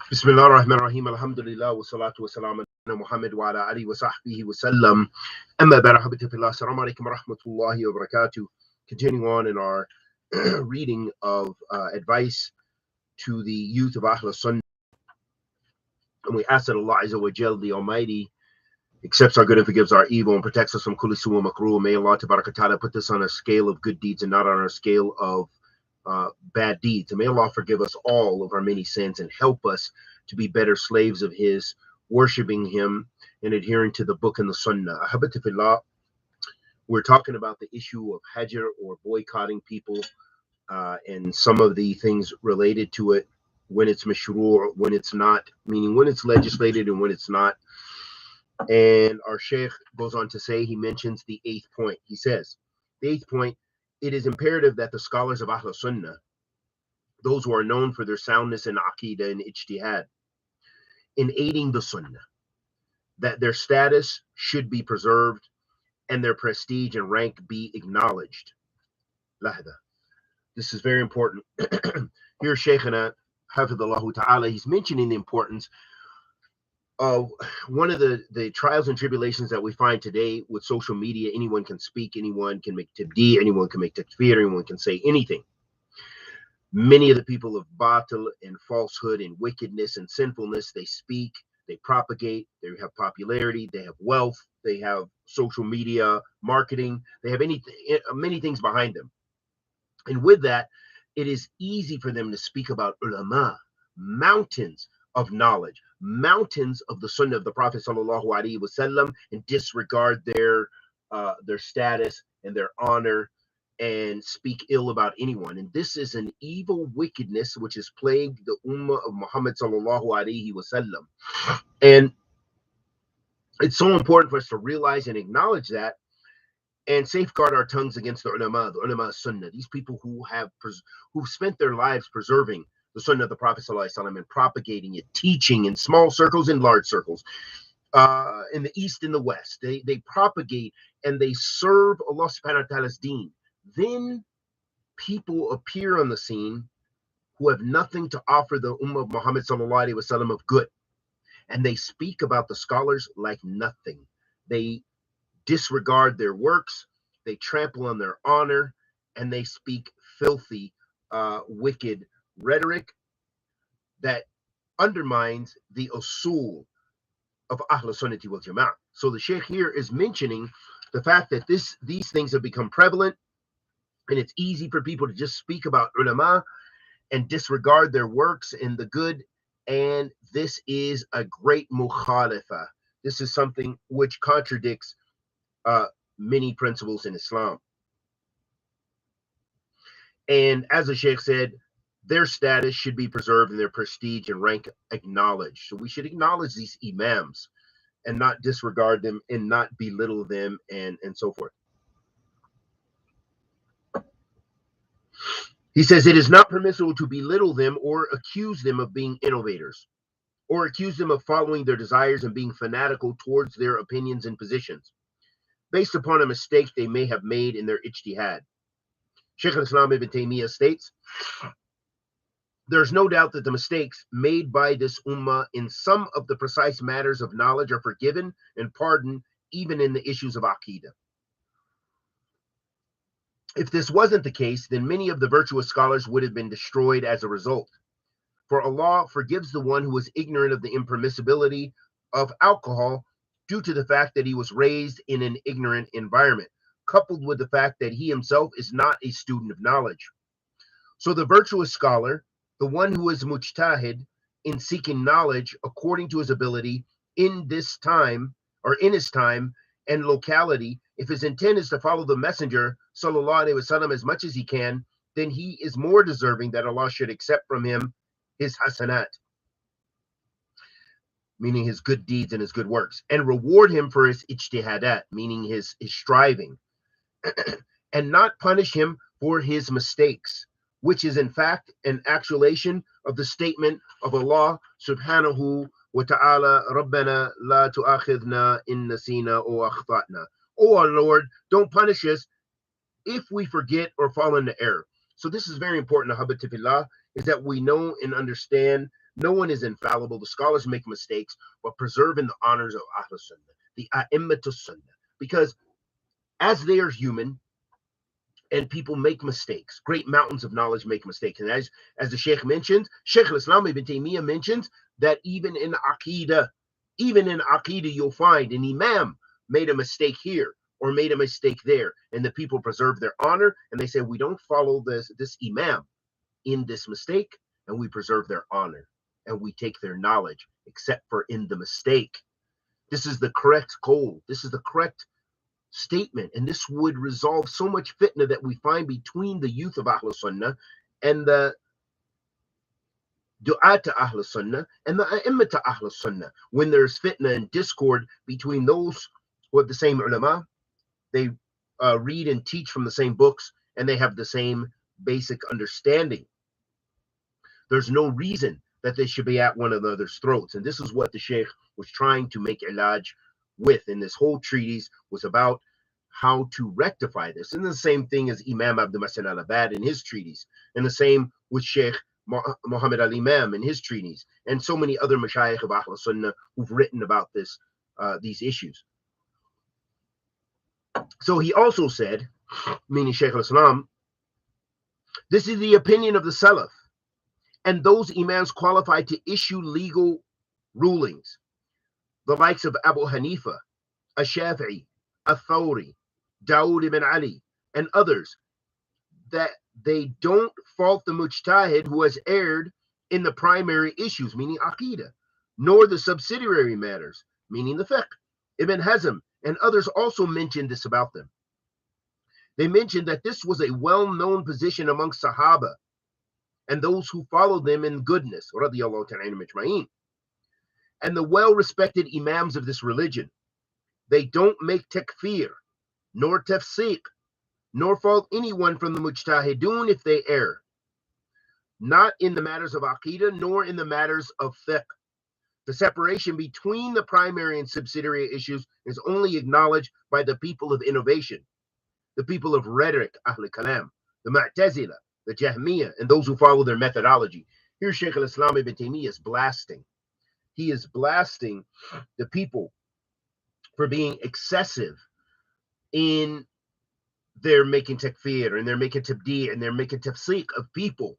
Bismillah ar-Rahman ar-Rahim. Alhamdulillah wa salatu wa salam ala Muhammad wa ala alihi wa sahbihi wa sallam. Amma ba'da fillah. Assalamu alaikum wa rahmatullahi wa barakatuh. Continuing on in our reading of advice to the youth of Ahl Sunnah. And we ask that Allah Azza wa Jal, the Almighty, accepts our good and forgives our evil and protects us from kulli su'a makruh. May Allah Tabaraka Ta'ala put this on a scale of good deeds and not on a scale of bad deeds. And may Allah forgive us all of our many sins and help us to be better slaves of His, worshiping Him and adhering to the book and the Sunnah. Ahabati fillah, we're talking about the issue of hajr, or boycotting people, and some of the things related to it, when it's mashru', when it's not, meaning when it's legislated and when it's not. And our Sheikh goes on to say, he mentions the 8th point. He says, the 8th point, it is imperative that the scholars of Ahl Sunnah, those who are known for their soundness in Aqidah and Ijtihad, in aiding the Sunnah, that their status should be preserved and their prestige and rank be acknowledged. Lahda. This is very important. Here, Shaykhana, Hafidhullah Ta'ala, he's mentioning the importance of one of the trials and tribulations that we find today with social media. Anyone can speak, anyone can make tabdi, anyone can make takfeer, anyone can say anything. Many of the people of batil and falsehood and wickedness and sinfulness, they speak, they propagate, they have popularity, they have wealth, they have social media marketing, they have many things behind them. And with that, it is easy for them to speak about ulama, mountains of knowledge, mountains of the Sunnah of the Prophet sallallahu alaihi wasallam, and disregard their status and their honor and speak ill about anyone. And this is an evil wickedness which has plagued the ummah of Muhammad sallallahu alaihi wasallam. And it's so important for us to realize and acknowledge that, and safeguard our tongues against the ulama Sunnah, these people who've spent their lives preserving the Sunnah of the Prophet ﷺ and propagating it, teaching in small circles and large circles, in the East and the West. They propagate and they serve Allah subhanahu wa ta'ala's deen. Then people appear on the scene who have nothing to offer the Ummah of Muhammad sallallahu alaihi wasallam of good. And they speak about the scholars like nothing. They disregard their works, they trample on their honor, and they speak filthy, wicked rhetoric that undermines the usul of Ahl Sunnah wal Jama'ah. So the Sheikh here is mentioning the fact that these things have become prevalent, and it's easy for people to just speak about ulama and disregard their works and the good. And this is a great mukhalifa. This is something which contradicts many principles in Islam. And as the Sheikh said, their status should be preserved and their prestige and rank acknowledged. So we should acknowledge these imams and not disregard them and not belittle them and so forth. He says it is not permissible to belittle them or accuse them of being innovators, or accuse them of following their desires and being fanatical towards their opinions and positions, based upon a mistake they may have made in their ijtihad. Shaykh al-Islam ibn Taymiyyah states, there's no doubt that the mistakes made by this ummah in some of the precise matters of knowledge are forgiven and pardoned, even in the issues of Aqidah. If this wasn't the case, then many of the virtuous scholars would have been destroyed as a result. For Allah forgives the one who is ignorant of the impermissibility of alcohol due to the fact that he was raised in an ignorant environment, coupled with the fact that he himself is not a student of knowledge. So the virtuous scholar, the one who is mujtahid in seeking knowledge according to his ability in this time, or in his time and locality, if his intent is to follow the Messenger sallallahu alaihi wasallam as much as he can, then he is more deserving that Allah should accept from him his hasanat, meaning his good deeds and his good works, and reward him for his ijtihadat, meaning his striving, and not punish him for his mistakes, which is in fact an actualization of the statement of Allah subhanahu wa ta'ala, Rabbana la tu'akhidna in nasina or akhtatna. Oh our Lord, don't punish us if we forget or fall into error. So this is very important, ahabati fillah, is that we know and understand No one is infallible. The scholars make mistakes, but preserving the honors of Ahl Sunnah, the A'immat Sunnah, because as they are human and people make mistakes, great mountains of knowledge make mistakes. And as the Sheikh mentioned, Sheikh al-Islam ibn Taymiyyah mentioned that even in Aqidah, you'll find an Imam made a mistake here or made a mistake there, and the people preserve their honor, and they say, we don't follow this Imam in this mistake, and we preserve their honor, and we take their knowledge, except for in the mistake. This is the correct goal. This is the correct statement, and this would resolve so much fitna that we find between the youth of Ahl Sunnah and the du'at to Ahl Sunnah and the a'immat to Ahl Sunnah. When there's fitna and discord between those who have the same ulama, they read and teach from the same books, and they have the same basic understanding. There's no reason that they should be at one another's throats. And this is what the Sheikh was trying to make ilaj with. And this whole treatise was about how to rectify this. And the same thing as Imam Abdul Muhsin al-Abbad in his treatise. And the same with Sheikh Muhammad al-Imam in his treatise. And so many other mashayikh of Ahl Sunnah who've written about this, these issues. So he also said, meaning Shaykh al-Islam, this is the opinion of the Salaf and those Imams qualified to issue legal rulings, the likes of Abu Hanifa, Ash-Shafi'i, Al-Thawri, Dawood ibn Ali, and others, that they don't fault the mujtahid who has erred in the primary issues, meaning Aqidah, nor the subsidiary matters, meaning the fiqh. Ibn Hazm and others also mentioned this about them. They mentioned that this was a well-known position amongst Sahaba and those who followed them in goodness, radiyallahu ta'ala anhum ajma'in, and the well-respected imams of this religion. They don't make takfir, nor tafsiq, nor fault anyone from the mujtahidun if they err, not in the matters of aqidah, nor in the matters of fiqh. The separation between the primary and subsidiary issues is only acknowledged by the people of innovation, the people of rhetoric, Ahl Kalam, the Mu'tazila, the Jahmiyyah, and those who follow their methodology. Here Shaykh al-Islam ibn Taymiyyah is blasting. He is blasting the people for being excessive in their making takfir, and they're making tabdi', and they're making tafsiq of people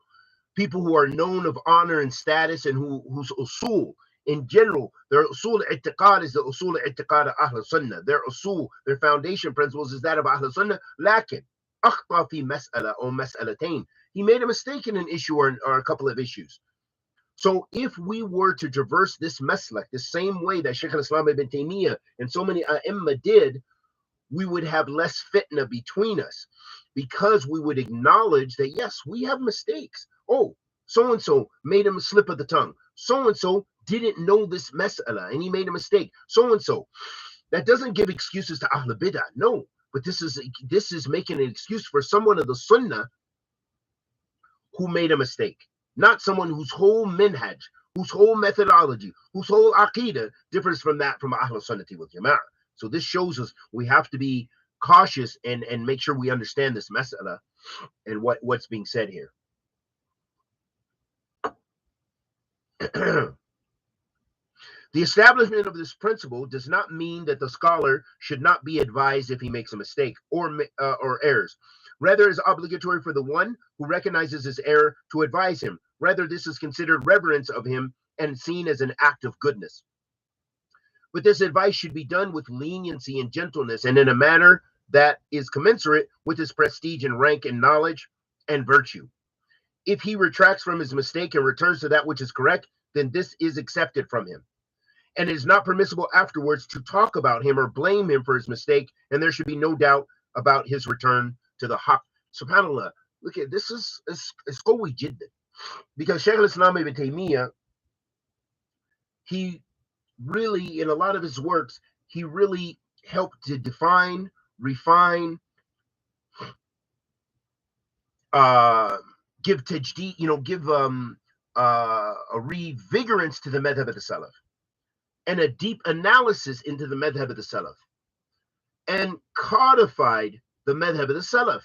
who are known of honor and status, and whose usul, in general, their usul i'tiqad is the usul i'tiqad of Ahl Sunnah. Their usul, their foundation principles is that of Ahl Sunnah. Lakin, akhta fi mas'ala or mas'alatain. He made a mistake in an issue or a couple of issues. So if we were to traverse this maslak the same way that Shaykh al-Islam ibn Taymiyyah and so many a'imma did, we would have less fitna between us, because we would acknowledge that, yes, we have mistakes. Oh, so-and-so made a slip of the tongue. So-and-so didn't know this mas'ala and he made a mistake. So-and-so. That doesn't give excuses to Ahl Bid'ah. No, but this is making an excuse for someone of the Sunnah who made a mistake, not someone whose whole minhaj, whose whole methodology, whose whole aqidah differs from that from Ahl Sunnati wal Jama'ah. So this shows us we have to be cautious and make sure we understand this mas'ala and what's being said here. The establishment of this principle does not mean that the scholar should not be advised if he makes a mistake or errors. Rather, it is obligatory for the one who recognizes his error to advise him. Rather, this is considered reverence of him and seen as an act of goodness. But this advice should be done with leniency and gentleness, and in a manner that is commensurate with his prestige and rank and knowledge and virtue. If he retracts from his mistake and returns to that which is correct, then this is accepted from him. And it is not permissible afterwards to talk about him or blame him for his mistake, and there should be no doubt about his return to the haqq. SubhanAllah, look at this is qawi jiddan. Because Shaykh al-Islam ibn Taymiyyah, he really, in a lot of his works, he really helped to define, refine, give tajdeed, give a revigorance to the madhab of the Salaf, and a deep analysis into the madhab of the Salaf, and codified the madhab of the Salaf.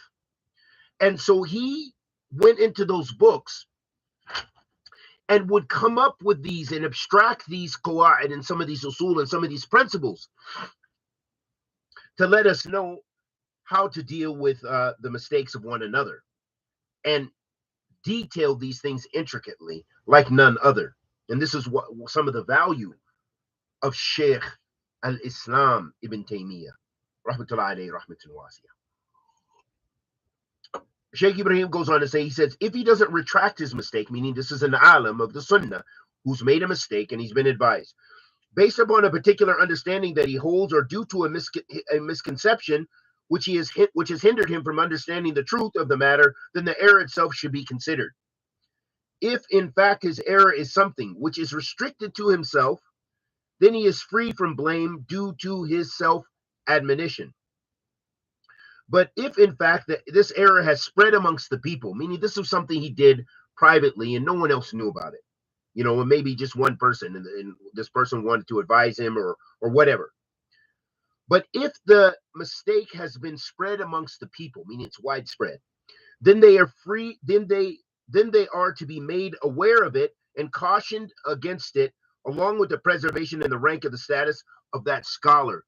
And so he went into those books and would come up with these and abstract these qawa'id and some of these usul and some of these principles to let us know how to deal with the mistakes of one another, and detail these things intricately like none other. And this is what some of the value of Sheikh al-Islam Ibn Taymiyyah, rahmatullahi alayhi, rahmatun wasiyah. Sheikh Ibrahim goes on to say, he says, if he doesn't retract his mistake, meaning this is an alim of the Sunnah who's made a mistake and he's been advised, based upon a particular understanding that he holds or due to a misconception which has hindered him from understanding the truth of the matter, then the error itself should be considered. If in fact his error is something which is restricted to himself, then he is free from blame due to his self-admonition. But if in fact this error has spread amongst the people, meaning this is something he did privately and no one else knew about it, you know, and maybe just one person, and this person wanted to advise him or whatever. But if the mistake has been spread amongst the people, meaning it's widespread, then they are free, then they are to be made aware of it and cautioned against it, along with the preservation and the rank of the status of that scholar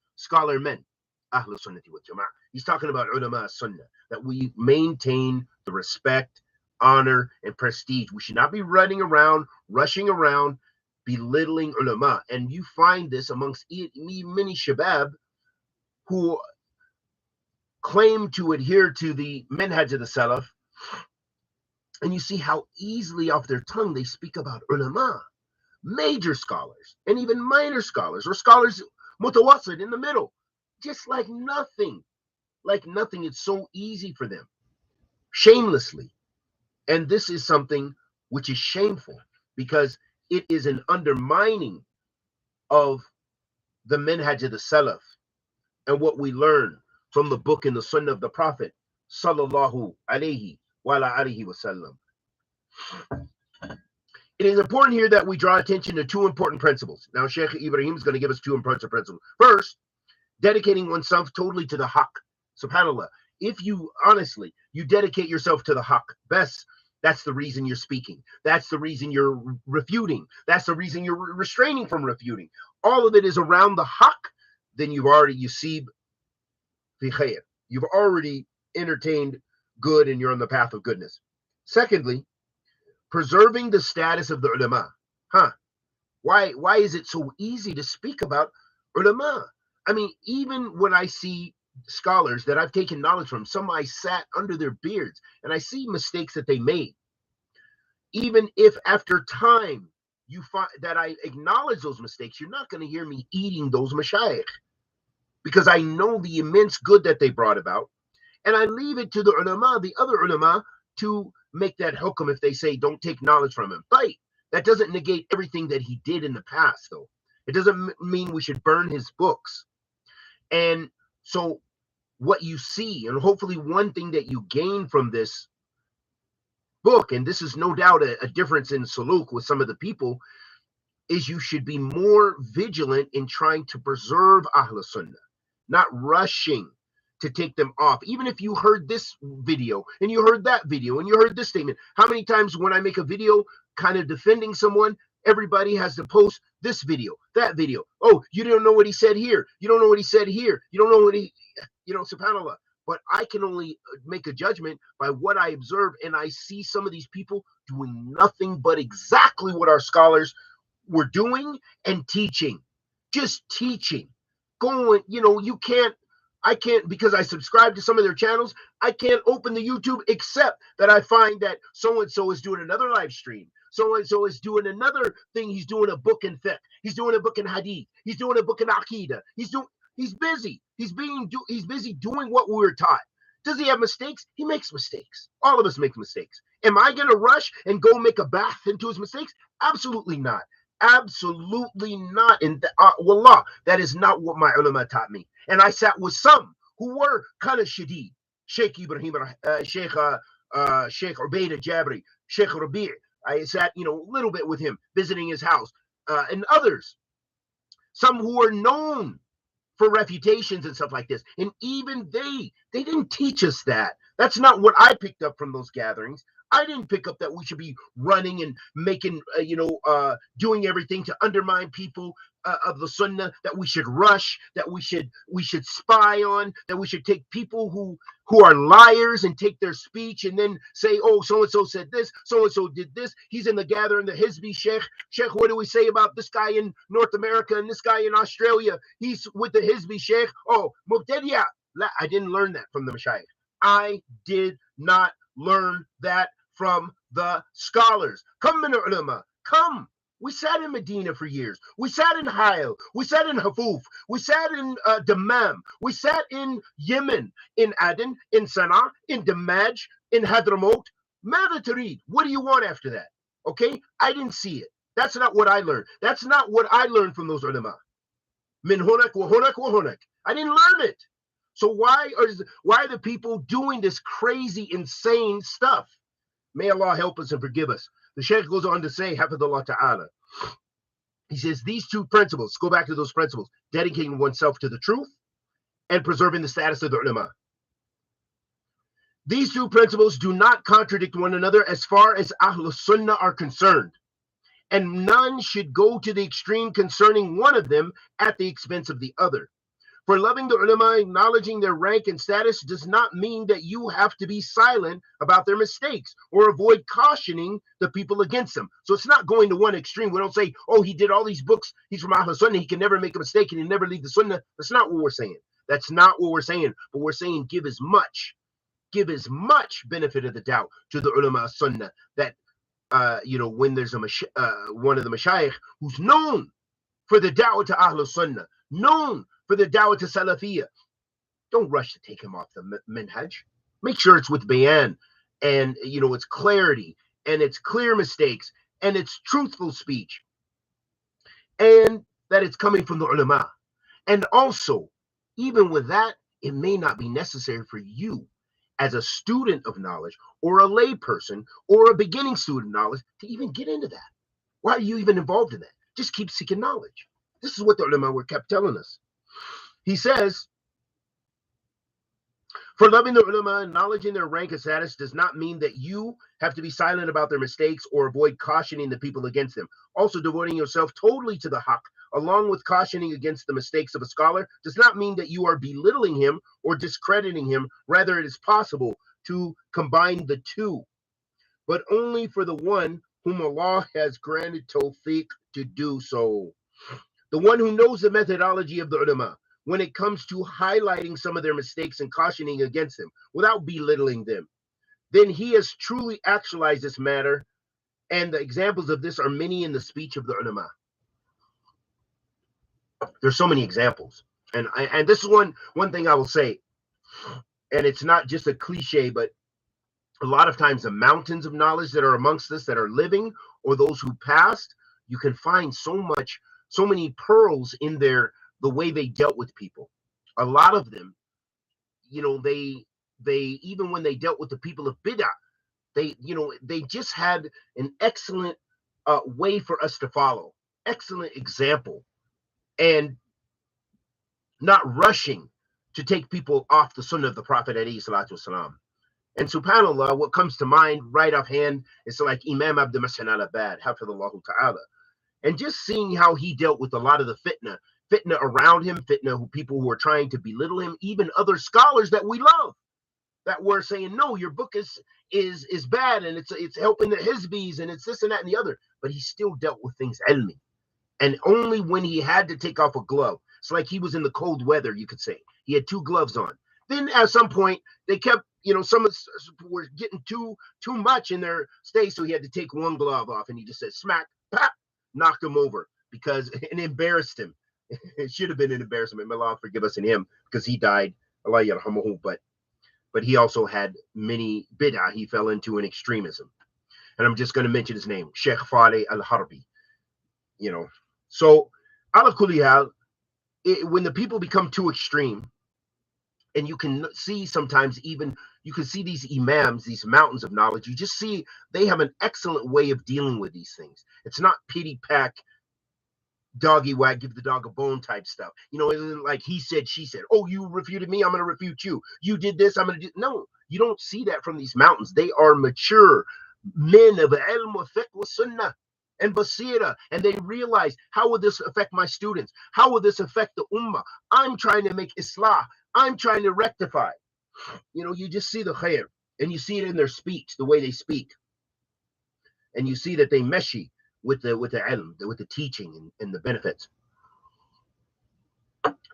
men, Ahl Sunnah wal Jama'ah. He's talking about ulama sunnah, that we maintain the respect, honor, and prestige. We should not be running around, rushing around, belittling ulama. And you find this amongst many shabab who claim to adhere to the manhaj of the Salaf, and you see how easily off their tongue they speak about ulama, major scholars, and even minor scholars, or scholars mutawassit in the middle, just like nothing. Like nothing. It's so easy for them, shamelessly. And this is something which is shameful, because it is an undermining of the manhaj of the Salaf and what we learn from the book and the sunnah of the Prophet sallallahu alayhi wa alihi wasallam. It is important here that we draw attention to two important principles. Now, Sheikh Ibrahim is going to give us two important principles. First, dedicating oneself totally to the haqq. SubhanAllah. If you honestly, you dedicate yourself to the haqq, best, that's the reason you're speaking. That's the reason you're refuting. That's the reason you're restraining from refuting. All of it is around the haqq. Then you've already, yusib fi khair. You've already entertained good and you're on the path of goodness. Secondly, preserving the status of the ulama. Why is it so easy to speak about ulama? I mean, even when I see scholars that I've taken knowledge from, some I sat under their beards and I see mistakes that they made, even if after time you find that I acknowledge those mistakes, you're not going to hear me eating those mashayikh, because I know the immense good that they brought about, and I leave it to the ulama, the other ulama, to make that hukm if they say don't take knowledge from him. But that doesn't negate everything that he did in the past, though. It doesn't mean we should burn his books. And so what you see, and hopefully one thing that you gain from this book, and this is no doubt a difference in suluk with some of the people, is you should be more vigilant in trying to preserve Ahl Sunnah, not rushing to take them off. Even if you heard this video and you heard that video and you heard this statement, how many times when I make a video kind of defending someone, everybody has to post this video, that video. Oh, you don't know what he said here. You don't know what he said here. You don't know what he, subhanAllah. But I can only make a judgment by what I observe, and I see some of these people doing nothing but exactly what our scholars were doing and teaching. Just teaching. Going, I can't, because I subscribe to some of their channels, I can't open the YouTube except that I find that so-and-so is doing another live stream. So-and-so is doing another thing. He's doing a book in fiqh. He's doing a book in hadith. He's doing a book in aqidah. He's busy. He's busy doing what we were taught. Does he have mistakes? He makes mistakes. All of us make mistakes. Am I going to rush and go make a bath into his mistakes? Absolutely not. Absolutely not. And wallah, that is not what my ulama taught me. And I sat with some who were kind of shadeed. Sheikh Ibrahim, Sheikh Ubaid Jabri, Sheikh Rabi'. I sat, a little bit with him, visiting his house, and others. Some who were known for refutations and stuff like this. And even they didn't teach us that. That's not what I picked up from those gatherings. I didn't pick up that we should be running and making, doing everything to undermine people of the Sunnah, that we should rush, that we should spy on, that we should take people who are liars and take their speech and then say, oh, so-and-so said this, so-and-so did this, he's in the gathering, the Hizbi Sheikh, what do we say about this guy in North America and this guy in Australia? He's with the Hizbi Sheikh. Oh, Muqtadiya. I didn't learn that from the Mashayikh. I did not learn that from the scholars. Come, min ulama, come. We sat in Medina for years. We sat in Hayl. We sat in Hafuf. We sat in Dammam. We sat in Yemen, in Aden, in Sana'a, in Damaj, in Hadramaut. Mada Tarid. What do you want after that? Okay? I didn't see it. That's not what I learned. That's not what I learned from those ulama. Min hunak wa hunak wa hunak. I didn't learn it. So why are the people doing this crazy, insane stuff? May Allah help us and forgive us. The Shaykh goes on to say, Hafidhullah Ta'ala, he says, these two principles, go back to those principles, dedicating oneself to the truth and preserving the status of the ulama. These two principles do not contradict one another as far as Ahl Sunnah are concerned, and none should go to the extreme concerning one of them at the expense of the other. For loving the ulama, acknowledging their rank and status does not mean that you have to be silent about their mistakes or avoid cautioning the people against them. So it's not going to one extreme. We don't say, oh, he did all these books, he's from Ahl Sunnah, he can never make a mistake and he never leave the Sunnah. That's not what we're saying. That's not what we're saying. But we're saying give as much benefit of the doubt to the ulama Sunnah that, when there's one of the Mashayikh who's known for the da'wah to Ahl Sunnah, known for the da'wah to Salafiyah, don't rush to take him off the minhaj. Make sure it's with bayan and it's clarity and it's clear mistakes and it's truthful speech and that it's coming from the ulama. And also, even with that, it may not be necessary for you as a student of knowledge or a lay person or a beginning student of knowledge to even get into that. Why are you even involved in that? Just keep seeking knowledge. This is what the ulama were kept telling us. He says, for loving the ulama, acknowledging their rank and status does not mean that you have to be silent about their mistakes or avoid cautioning the people against them. Also, devoting yourself totally to the haqq, along with cautioning against the mistakes of a scholar, does not mean that you are belittling him or discrediting him. Rather, it is possible to combine the two, but only for the one whom Allah has granted tawfiq to do so. The one who knows the methodology of the ulama when it comes to highlighting some of their mistakes and cautioning against them without belittling them, then he has truly actualized this matter, and the examples of this are many in the speech of the ulama. There's so many examples, and this is one thing I will say, and it's not just a cliche, but a lot of times the mountains of knowledge that are amongst us that are living or those who passed, you can find so many pearls in the way they dealt with people. A lot of them, they even when they dealt with the people of bid'ah, they just had an excellent way for us to follow, excellent example, and not rushing to take people off the sunnah of the Prophet alayhi salatu wasalam. And subhanAllah, what comes to mind right offhand is like Imam Abd al-Muhsin al-Abbad, hafidhullah ta'ala, and just seeing how he dealt with a lot of the fitna around him, people who were trying to belittle him, even other scholars that we love, that were saying, no, your book is bad and it's helping the Hizbis and it's this and that and the other. But he still dealt with things ilmi. And only when he had to take off a glove, it's like he was in the cold weather, you could say. He had two gloves on. Then at some point, they kept, some of us were getting too much in their stay, so he had to take one glove off, and he just said, smack, pop, knocked him over, because it embarrassed him. It should have been an embarrassment. May Allah forgive us and him, because he died, Allah yarhamuhu, but he also had many bid'ah he fell into in extremism. And I'm just going to mention his name, Sheikh Faleh al-Harbi. So ala kulli hal, when the people become too extreme, and you can see sometimes even, you can see these imams, these mountains of knowledge, you just see they have an excellent way of dealing with these things. It's not pity pack, doggy wag, give the dog a bone type stuff. Like he said, she said, oh, you refuted me, I'm going to refute you. You did this, I'm going to do. No, you don't see that from these mountains. They are mature, men of ilm wa fiqh wa sunnah and basira, and they realize, how will this affect my students? How will this affect the ummah? I'm trying to make islah. I'm trying to rectify. You know, you just see the khair, and you see it in their speech, the way they speak, and you see that they meshi with the ilm, with the teaching and the benefits.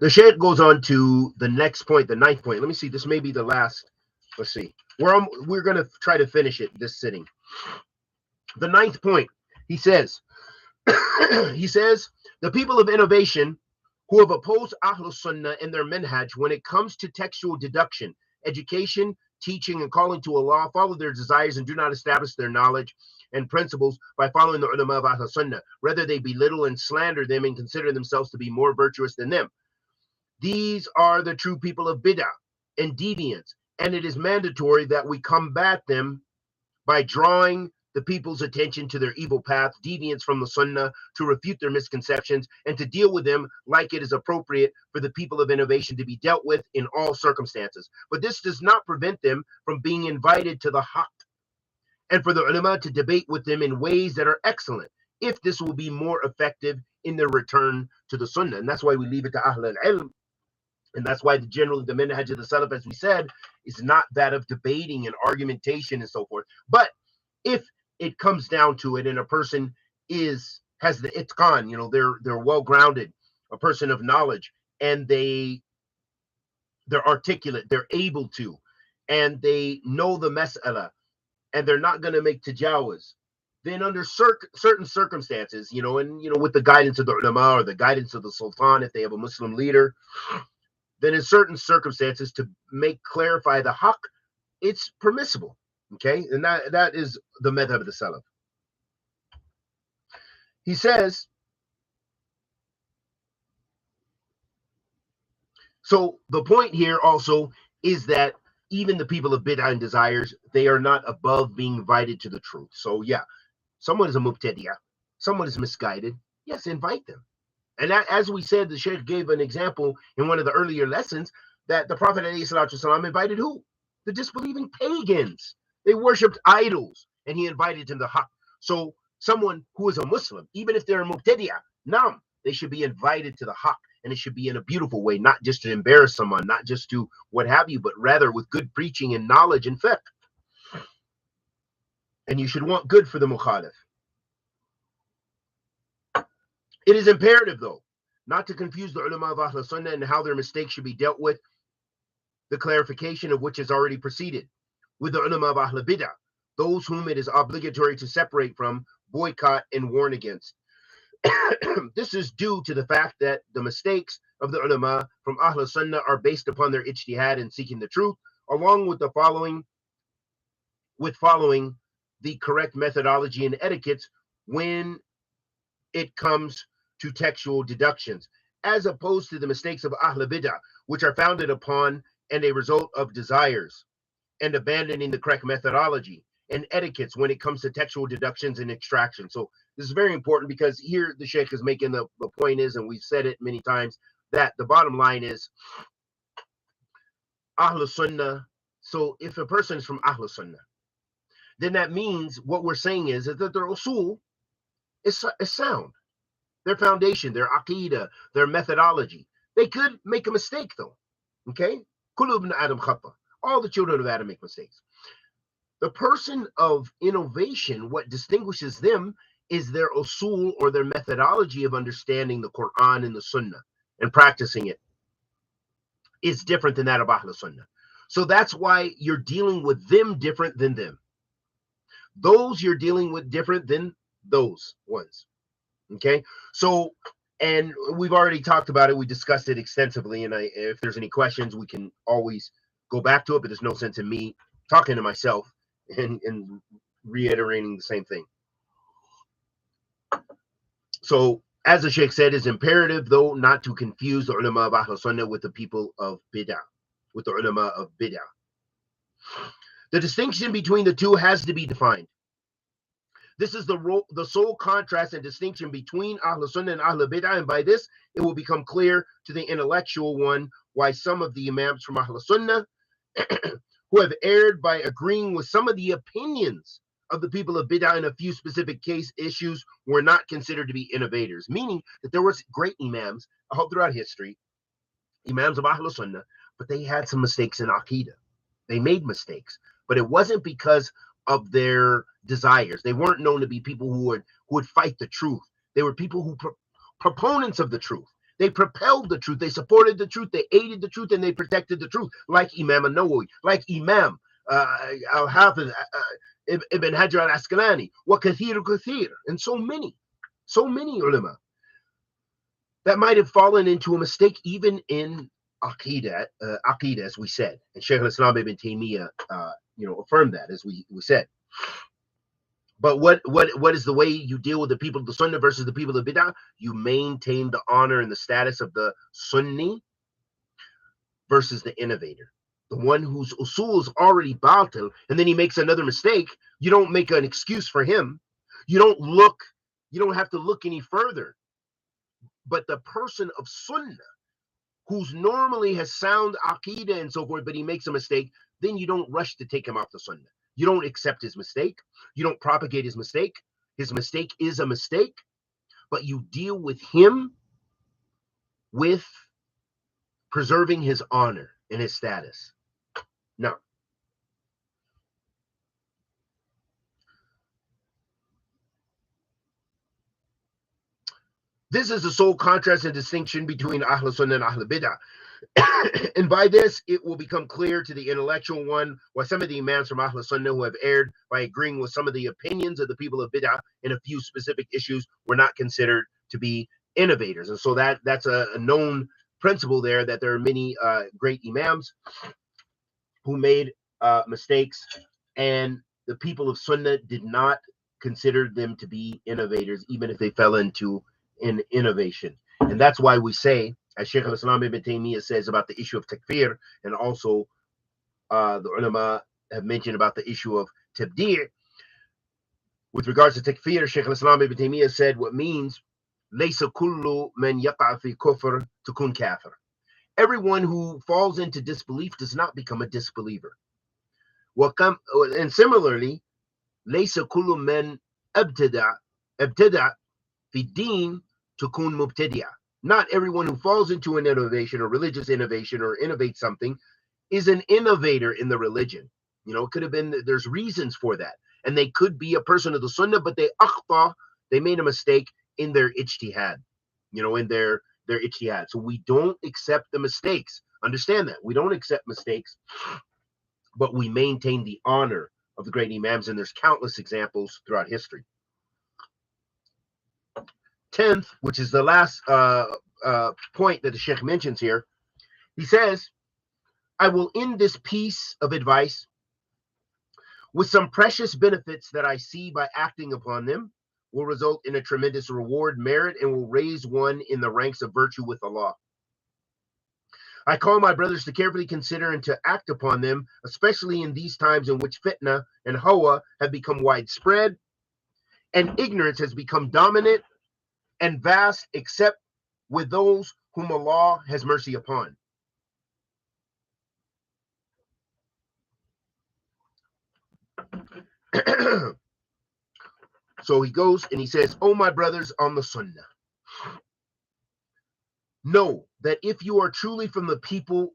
The Shaykh goes on to the next point, the 9th point. Let me see. This may be the last. Let's see. We're going to try to finish it this sitting. The 9th point. He says, the people of innovation who have opposed Ahl Sunnah and their minhaj when it comes to textual deduction, education, teaching, and calling to Allah, follow their desires and do not establish their knowledge and principles by following the ulama of Ahl Sunnah. Rather, they belittle and slander them and consider themselves to be more virtuous than them. These are the true people of bid'ah and deviance, and it is mandatory that we combat them by drawing the people's attention to their evil path, deviance from the sunnah, to refute their misconceptions, and to deal with them like it is appropriate for the people of innovation to be dealt with in all circumstances. But this does not prevent them from being invited to the haqq, and for the ulama to debate with them in ways that are excellent, if this will be more effective in their return to the sunnah. And that's why we leave it to Ahl al-Ilm. And that's why generally the minhaj of the Salaf, as we said, is not that of debating and argumentation and so forth. But if it comes down to it, and a person has the itqan, you know, they're well grounded, a person of knowledge, and they're articulate, they're able to, and they know the mas'ala, and they're not going to make tajawuz, then under certain circumstances, you know, and you know, with the guidance of the ulama or the guidance of the sultan, if they have a Muslim leader, then in certain circumstances to clarify the haqq, it's permissible. Okay, and that is the madhab of the Salaf. He says, so the point here also is that even the people of bid'ah and desires, they are not above being invited to the truth. So yeah, someone is a mubtadi'ah, someone is misguided, yes, invite them. And that, as we said, the Shaykh gave an example in one of the earlier lessons that the Prophet ﷺ invited who? The disbelieving pagans. They worshipped idols, and he invited them to haqq. So someone who is a Muslim, even if they're a mubtadi'ah, they should be invited to the haqq, and it should be in a beautiful way, not just to embarrass someone, not just to what have you, but rather with good preaching and knowledge and fiqh. And you should want good for the mukhalif. It is imperative, though, not to confuse the ulama of Ahl Sunnah and how their mistakes should be dealt with, the clarification of which has already proceeded, with the ulama of Ahl Bid'ah, those whom it is obligatory to separate from, boycott, and warn against. This is due to the fact that the mistakes of the ulama from Ahl Sunnah are based upon their ijtihad in seeking the truth, along with following the correct methodology and etiquettes when it comes to textual deductions, as opposed to the mistakes of Ahl Bid'ah, which are founded upon and a result of desires and abandoning the correct methodology and etiquettes when it comes to textual deductions and extraction. So this is very important, because here the Shaykh is making the point is, and we've said it many times, that the bottom line is Ahl Sunnah. So if a person is from Ahl Sunnah, then that means what we're saying is that their usul is sound. Their foundation, their aqidah, their methodology. They could make a mistake, though. Okay? Kullu ibn Adam khata. All the children of Adam make mistakes. The person of innovation, what distinguishes them is their usul, or their methodology of understanding the Quran and the Sunnah and practicing it, is different than that of Ahl Sunnah. So that's why you're dealing with them different than them. Those you're dealing with different than those ones. Okay, so, and we've already talked about it. We discussed it extensively, and if there's any questions, we can always go back to it, but there's no sense in me talking to myself and reiterating the same thing. So, as the Sheikh said, it's imperative, though, not to confuse the ulama of Ahl Sunnah with the people of bid'ah, with the ulama of bid'ah. The distinction between the two has to be defined. This is the sole contrast and distinction between Ahl Sunnah and Ahl Bid'ah, and by this, it will become clear to the intellectual one why some of the imams from Ahl Sunnah who have erred by agreeing with some of the opinions of the people of bid'ah in a few specific issues were not considered to be innovators, meaning that there was great imams all throughout history, imams of Ahl Sunnah, but they had some mistakes in Aqidah. They made mistakes, but it wasn't because of their desires. They weren't known to be people who would fight the truth. They were people who proponents of the truth. They propelled the truth. They supported the truth. They aided the truth, and they protected the truth, like Imam An-Nawawi, like Imam Al-Hafiz Ibn Hajar al-Asqalani, wa kathir, and so many ulama that might have fallen into a mistake even in Aqidah, as we said. And Shaykh al-Islam ibn Taymiyyah, affirmed that, as we said. But what is the way you deal with the people of the Sunnah versus the people of Bid'ah? You maintain the honor and the status of the Sunni versus the innovator. The one whose usul is already batil, and then he makes another mistake. You don't make an excuse for him. You don't have to look any further. But the person of Sunnah, who's normally has sound Aqidah and so forth, but he makes a mistake, then you don't rush to take him off the Sunnah. You don't accept his mistake. You don't propagate his mistake. His mistake is a mistake, but you deal with him with preserving his honor and his status. Now, this is the sole contrast and distinction between Ahl Sunnah and Ahl Bid'ah. And by this, it will become clear to the intellectual one why some of the imams from Ahl Sunnah who have erred by agreeing with some of the opinions of the people of Bid'ah in a few specific issues were not considered to be innovators. And so that's a known principle there, that there are many great imams who made mistakes, and the people of Sunnah did not consider them to be innovators, even if they fell into an innovation. And that's why we say, as Shaykh al-Islam ibn Taymiyyah says about the issue of takfir, and also the ulama have mentioned about the issue of tabdi'. With regards to takfir, Shaykh al-Islam ibn Taymiyyah said what means laysa kullu man yaqa fi kufr takun kafir. Everyone who falls into disbelief does not become a disbeliever. And similarly, laysa kullu man abtada fi din takun mubtadi'a. Not everyone who falls into an innovation or religious innovation or innovates something is an innovator in the religion. It could have been, there's reasons for that. And they could be a person of the Sunnah, but they made a mistake in their ijtihad, in their ijtihad. So we don't accept the mistakes. Understand that. We don't accept mistakes, but we maintain the honor of the great imams, and there's countless examples throughout history. 10th, which is the last point that the Sheikh mentions here, he says, I will end this piece of advice with some precious benefits that I see by acting upon them will result in a tremendous reward, merit, and will raise one in the ranks of virtue with Allah. I call my brothers to carefully consider and to act upon them, especially in these times in which fitna and hawa have become widespread and ignorance has become dominant and vast, except with those whom Allah has mercy upon. So he goes and he says, "Oh, my brothers on the Sunnah, know that if you are truly from the people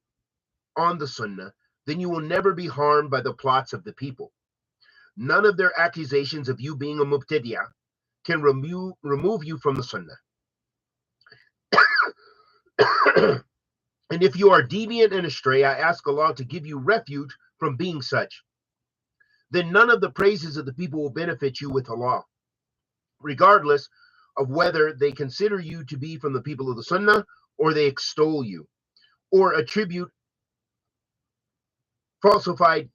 on the Sunnah, then you will never be harmed by the plots of the people. None of their accusations of you being a mubtadi'ah can remove you from the Sunnah. And if you are deviant and astray, I ask Allah to give you refuge from being such. Then none of the praises of the people will benefit you with Allah, regardless of whether they consider you to be from the people of the Sunnah, or they extol you, or attribute falsified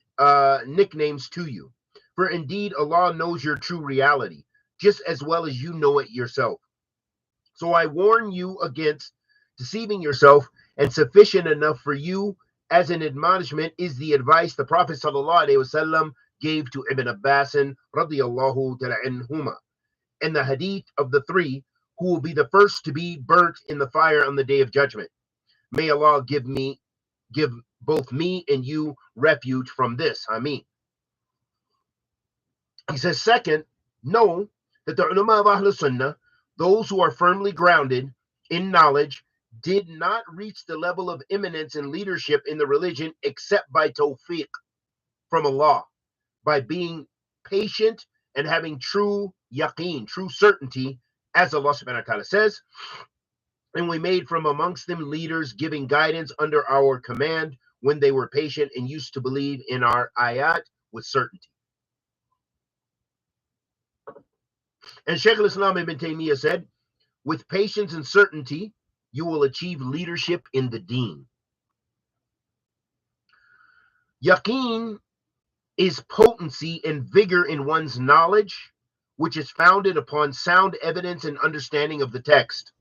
nicknames to you. For indeed, Allah knows your true reality, just as well as you know it yourself. So I warn you against deceiving yourself, and sufficient enough for you as an admonishment is the advice the Prophet ﷺ gave to Ibn Abbas radiyallahu ta'ala anhuma, and the hadith of the three who will be the first to be burnt in the fire on the day of judgment. May Allah give both me and you refuge from this. Ameen." He says, second, know that the ulama of Ahl Sunnah, those who are firmly grounded in knowledge, did not reach the level of eminence and leadership in the religion except by tawfiq from Allah, by being patient and having true yaqeen, true certainty, as Allah subhanahu wa ta'ala says. And we made from amongst them leaders giving guidance under our command when they were patient and used to believe in our ayat with certainty. And Shaykh al-Islam ibn Taymiyyah said, with patience and certainty, you will achieve leadership in the deen. Yaqeen is potency and vigor in one's knowledge, which is founded upon sound evidence and understanding of the text.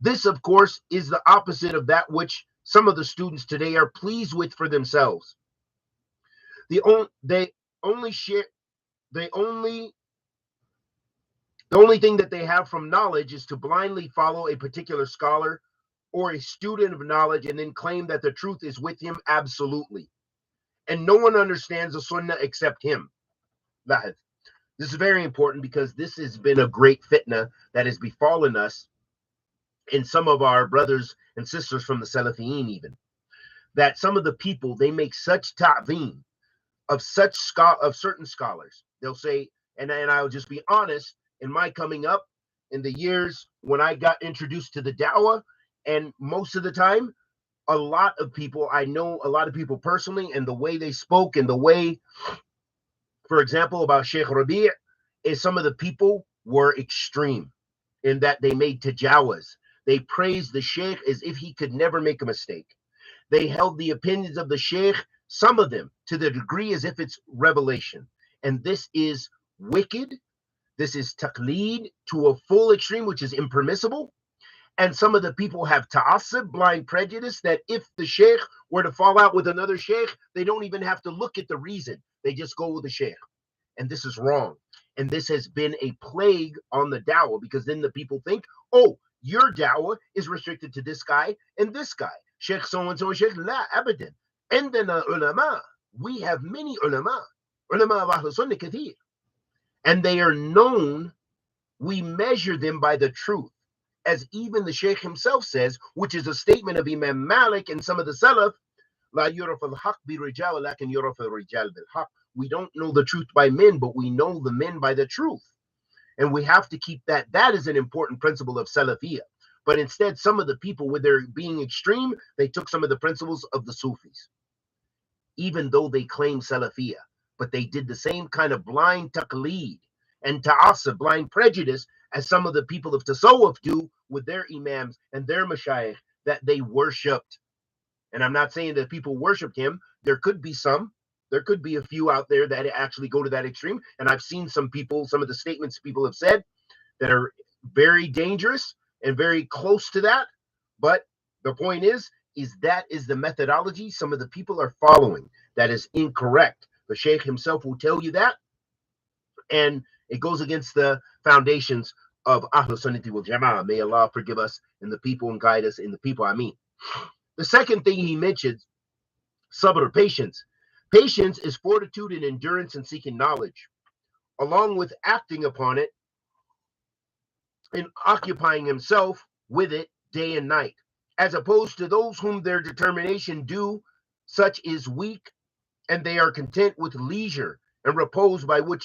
This, of course, is the opposite of that which some of the students today are pleased with for themselves. The only thing that they have from knowledge is to blindly follow a particular scholar or a student of knowledge and then claim that the truth is with him absolutely. And no one understands the Sunnah except him. This is very important because this has been a great fitna that has befallen us in some of our brothers and sisters from the Salafees even. That some of the people, they make such ta'zim of certain scholars. They'll say, and I'll just be honest, in my coming up in the years when I got introduced to the da'wah, and most of the time, a lot of people, I know a lot of people personally, and the way they spoke and the way, for example, about Sheikh Rabi' is some of the people were extreme in that they made tajawuz. They praised the Sheikh as if he could never make a mistake. They held the opinions of the Sheikh, some of them, to the degree as if it's revelation. And this is wicked. This is taqleed to a full extreme, which is impermissible. And some of the people have ta'assub, blind prejudice, that if the sheikh were to fall out with another sheikh, they don't even have to look at the reason. They just go with the sheikh. And this is wrong. And this has been a plague on the da'wah, because then the people think, oh, your da'wah is restricted to this guy and this guy. Sheikh so-and-so and sheikh, la, abadan. And then ulama, we have many ulama of Ahl Sunnah kathir. And they are known, we measure them by the truth. As even the Sheikh himself says, which is a statement of Imam Malik and some of the Salaf, La yuraf al-haq bi-rijal, lakin yuraf al-rijal bil-haq. We don't know the truth by men, but we know the men by the truth. And we have to keep that. That is an important principle of Salafiyah. But instead, some of the people, with their being extreme, they took some of the principles of the Sufis, even though they claim Salafiyah. But they did the same kind of blind taqleed and ta'assub, blind prejudice, as some of the people of Tasawwuf do with their imams and their mashayikh that they worshipped. And I'm not saying that people worshipped him. There could be some. There could be a few out there that actually go to that extreme. And I've seen some people, some of the statements people have said that are very dangerous and very close to that. But the point is that is the methodology some of the people are following. That is incorrect. The Sheikh himself will tell you that. And it goes against the foundations of Ahl Sunnah wal Jama'ah. May Allah forgive us and the people and guide us in the people. I mean, the second thing he mentions, sabr, patience. Patience is fortitude and endurance in seeking knowledge, along with acting upon it and occupying himself with it day and night, as opposed to those whom their determination due such is weak, and they are content with leisure and repose, by which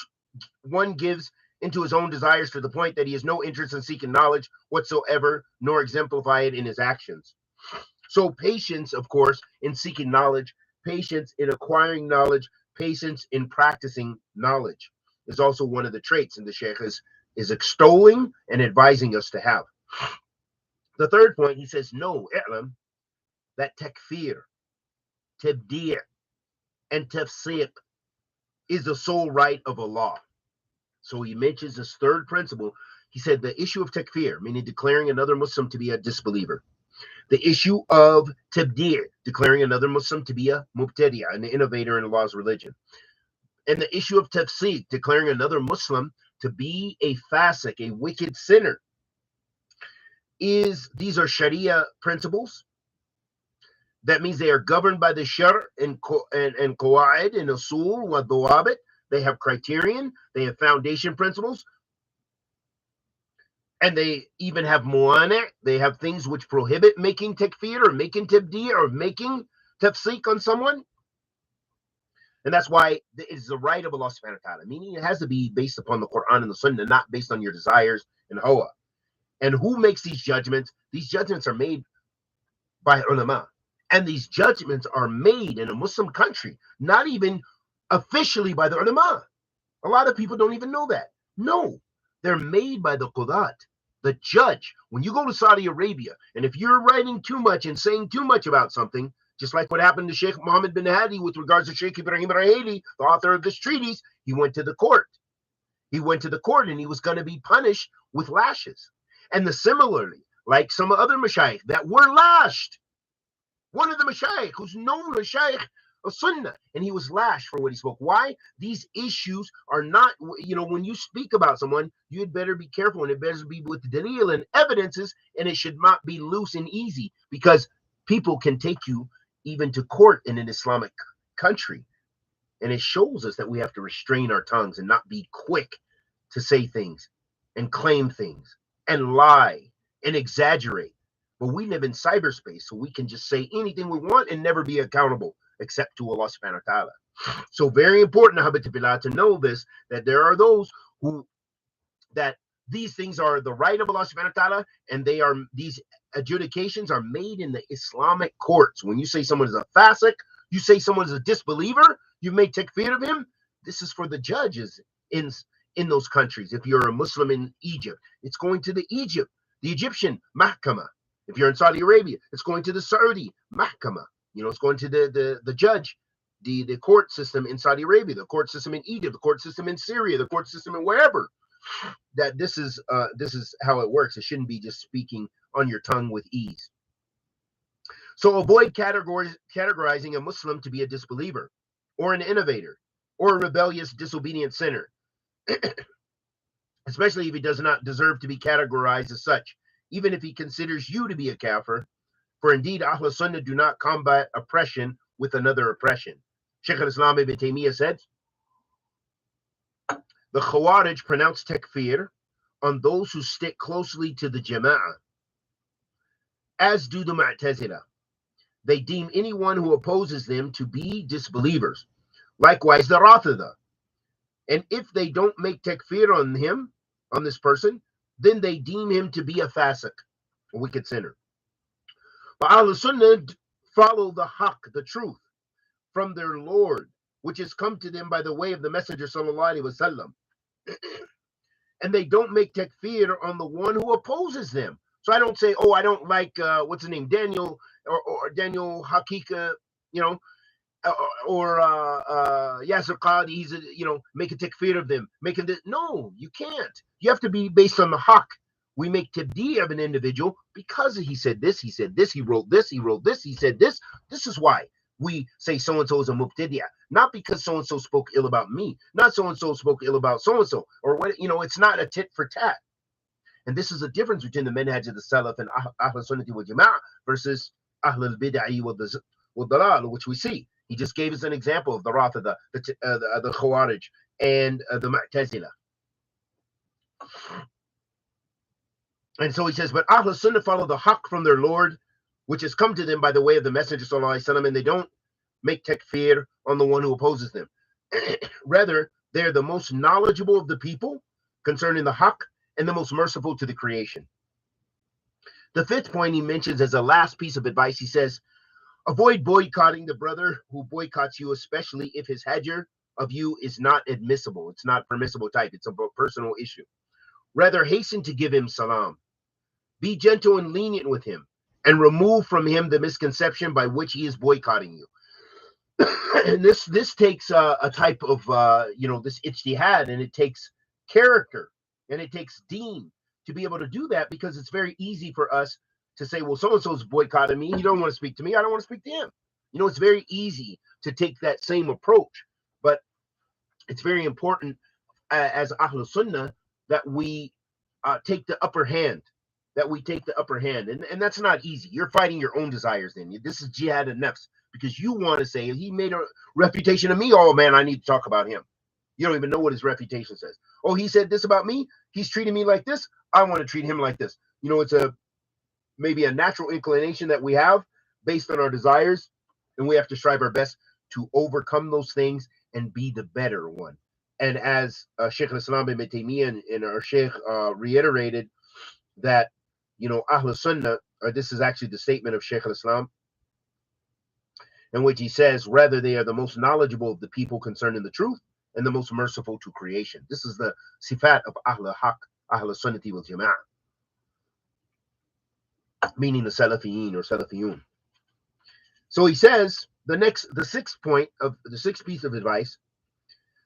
one gives into his own desires to the point that he has no interest in seeking knowledge whatsoever, nor exemplify it in his actions. So patience, of course, in seeking knowledge, patience in acquiring knowledge, patience in practicing knowledge is also one of the traits, and the Sheikh is extolling and advising us to have. The third point, he says, no, i'lam, that takfir, tabdi', and tafsiq is the sole right of Allah. So he mentions this third principle. He said the issue of takfir, meaning declaring another Muslim to be a disbeliever. The issue of tabdi', declaring another Muslim to be a mubtadi'a, an innovator in Allah's religion. And the issue of tafsiq, declaring another Muslim to be a fasik, a wicked sinner. These are Sharia principles. That means they are governed by the shar' and qawaid and usul wa dawabit, They have criterion. They have foundation principles. And they even have mu'ana'. They have things which prohibit making takfir or making tabdi' or making tafsiq on someone. And that's why it's the right of Allah subhanahu wa ta'ala, meaning it has to be based upon the Quran and the Sunnah, not based on your desires and hawa. And who makes these judgments? These judgments are made by ulama. And these judgments are made in a Muslim country, not even officially by the ulama. A lot of people don't even know that. No, they're made by the qudat, the judge. When you go to Saudi Arabia, and if you're writing too much and saying too much about something, just like what happened to Sheikh Mohammed bin Hadi with regards to Sheikh Ibrahim Raheli, the author of this treatise, he went to the court. He went to the court and he was going to be punished with lashes. And similarly, like some other mashayikh that were lashed. One of the mashayikh who's known as Shaykh of Sunnah, and he was lashed for what he spoke. Why? These issues are not, when you speak about someone, you had better be careful, and it better be with dalil and evidences, and it should not be loose and easy, because people can take you even to court in an Islamic country. And it shows us that we have to restrain our tongues and not be quick to say things and claim things and lie and exaggerate. But we live in cyberspace, so we can just say anything we want and never be accountable except to Allah subhanahu wa ta'ala. So very important, Ahbab, to know this, that there are those that these things are the right of Allah subhanahu wa ta'ala, and these adjudications are made in the Islamic courts. When you say someone is a fasiq, you say someone is a disbeliever, you may takfir of him. This is for the judges in those countries. If you're a Muslim in Egypt, it's going to the Egyptian mahkama. If you're in Saudi Arabia, it's going to the Saudi mahkama. It's going to the judge, the court system in Saudi Arabia, the court system in Egypt, the court system in Syria, the court system in wherever. That this is how it works. It shouldn't be just speaking on your tongue with ease. So avoid categorizing a Muslim to be a disbeliever, or an innovator, or a rebellious, disobedient sinner, especially if he does not deserve to be categorized as such, even if he considers you to be a kafir. For indeed, Ahl Sunnah do not combat oppression with another oppression. Shaykh al-Islam ibn Taymiyyah said, the Khawarij pronounce takfir on those who stick closely to the Jama'ah, as do the Mu'tazila. They deem anyone who opposes them to be disbelievers. Likewise, the Rafida. And if they don't make takfir on this person, then they deem him to be a fasiq, a wicked sinner. But Ahl Sunnah follow the haqq, the truth, from their Lord, which has come to them by the way of the Messenger sallallahu alaihi wasallam. And they don't make takfir on the one who opposes them. So I don't say, oh, I don't like what's his name, Daniel or Daniel Hakika, or Yasir Qadi. He's make a takfir of them. No, you can't. You have to be based on the haqq. We make tabdi of an individual because he said this, he said this, he wrote this, he wrote this, he said this. This is why we say so-and-so is a mubtadi'ah. Not because so-and-so spoke ill about me. Not so-and-so spoke ill about so-and-so. Or what, it's not a tit for tat. And this is the difference between the manhaj of the Salaf and Ahl Sunnah wal Jama'ah versus Ahl al-Bid'ah wal Dalal, which we see. He just gave us an example of the Rafida, the Khawarij, and the Mu'tazila. And so he says, but Ahl Sunnah follow the haqq from their Lord, which has come to them by the way of the Messenger sallallahu alaihi wasallam, and they don't make takfir on the one who opposes them. Rather, they're the most knowledgeable of the people concerning the haqq and the most merciful to the creation. The fifth point he mentions as a last piece of advice, he says, avoid boycotting the brother who boycotts you, especially if his hajr of you is not admissible. It's not permissible type. It's a personal issue. Rather, hasten to give him salam. Be gentle and lenient with him, and remove from him the misconception by which he is boycotting you. And this takes a type of this ijtihad, and it takes character, and it takes deen to be able to do that, because it's very easy for us to say, well, so-and-so's boycotting me. You don't want to speak to me. I don't want to speak to him. It's very easy to take that same approach, but it's very important as Ahl Sunnah that we take the upper hand. And that's not easy. You're fighting your own desires then. This is jihad and nafs, because you want to say, he made a reputation of me. Oh, man, I need to talk about him. You don't even know what his reputation says. Oh, he said this about me. He's treating me like this. I want to treat him like this. You know, it's maybe a natural inclination that we have based on our desires, and we have to strive our best to overcome those things and be the better one. And as Sheikh al-Islam ibn Taymiyyah and our Sheikh reiterated that, you know, Ahl Sunnah, or this is actually the statement of Sheikh al-Islam, in which he says, rather they are the most knowledgeable of the people concerning the truth and the most merciful to creation. This is the sifat of Ahl Haq, Ahl Sunnati wal Jama'ah, meaning the Salafiyeen or Salafiyun. So he says, the sixth piece of advice: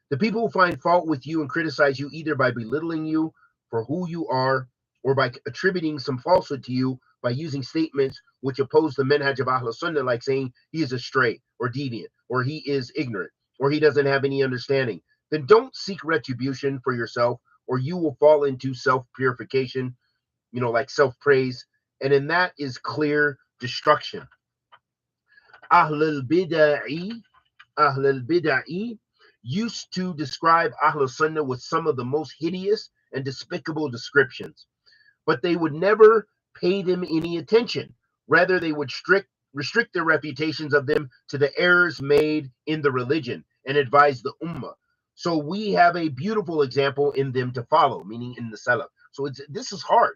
the people who find fault with you and criticize you either by belittling you for who you are or by attributing some falsehood to you by using statements which oppose the manhaj of Ahl Sunnah, like saying he is astray or deviant or he is ignorant or he doesn't have any understanding, then don't seek retribution for yourself, or you will fall into self-purification, you know, like self-praise, and in that is clear destruction. Ahl al-Bid'ah used to describe Ahl Sunnah with some of the most hideous and despicable descriptions, but they would never pay them any attention. Rather, they would restrict their reputations of them to the errors made in the religion and advise the ummah. So we have a beautiful example in them to follow, meaning in the Salaf. So this is hard.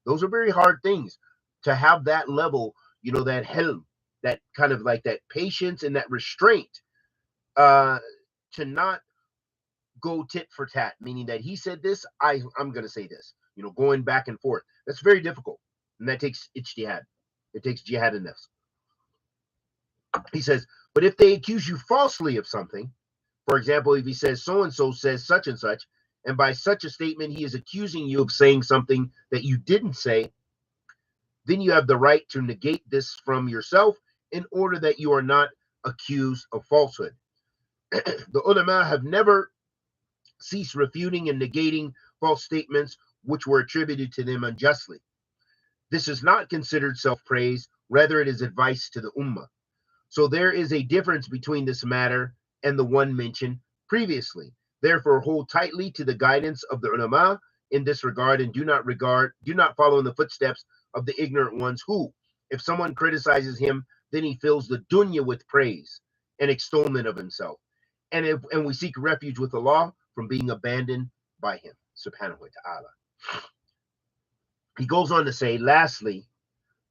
Those are very hard things to have that level, you know, that helm, that kind of like that patience and that restraint, to not go tit for tat, meaning that he said this, I'm going to say this, you know, going back and forth. That's very difficult. And that takes ijtihad. It takes jihad and nafs. He says, but if they accuse you falsely of something, for example, if he says so-and-so says such and such, and by such a statement he is accusing you of saying something that you didn't say, then you have the right to negate this from yourself in order that you are not accused of falsehood. The ulama have never ceased refuting and negating false statements which were attributed to them unjustly. This is not considered self-praise, rather it is advice to the ummah. So there is a difference between this matter and the one mentioned previously. Therefore, hold tightly to the guidance of the ulama in this regard, and do not follow in the footsteps of the ignorant ones who, if someone criticizes him, then he fills the dunya with praise and extolment of himself. And we seek refuge with Allah from being abandoned by him, subhanahu wa ta'ala. He goes on to say, lastly,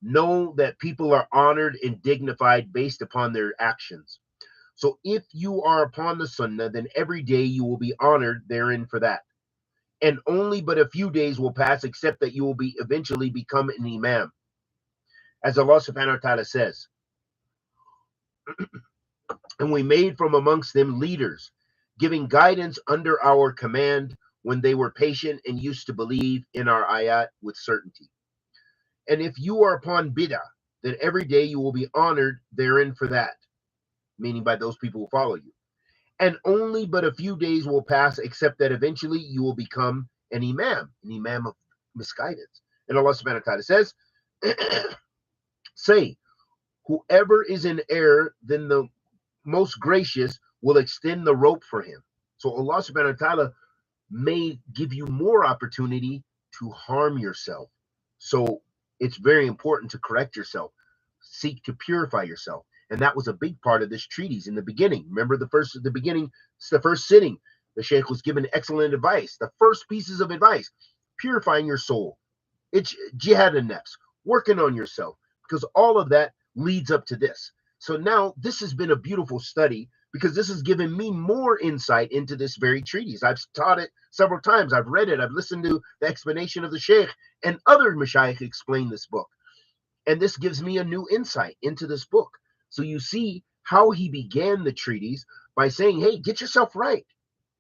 know that people are honored and dignified based upon their actions. So if you are upon the sunnah, then every day you will be honored therein for that. And only but a few days will pass except that you will eventually become an imam. As Allah subhanahu wa ta'ala says, and we made from amongst them leaders, giving guidance under our command when they were patient and used to believe in our ayat with certainty. And if you are upon bid'ah, then every day you will be honored therein for that, meaning by those people who follow you. And only but a few days will pass except that eventually you will become an imam of misguidance. And Allah subhanahu wa ta'ala says, say, whoever is in error, then the most gracious will extend the rope for him. So Allah subhanahu wa ta'ala may give you more opportunity to harm yourself. So it's very important to correct yourself, seek to purify yourself. And that was a big part of this treatise in the beginning. Remember the first sitting, the Sheikh was given excellent advice. The first pieces of advice: purifying your soul. It's jihad and nafs, working on yourself, because all of that leads up to this. So now this has been a beautiful study because this has given me more insight into this very treatise. I've taught it several times. I've read it. I've listened to the explanation of the Sheikh, and other mashayikh explain this book. And this gives me a new insight into this book. So you see how he began the treatise by saying, hey, get yourself right.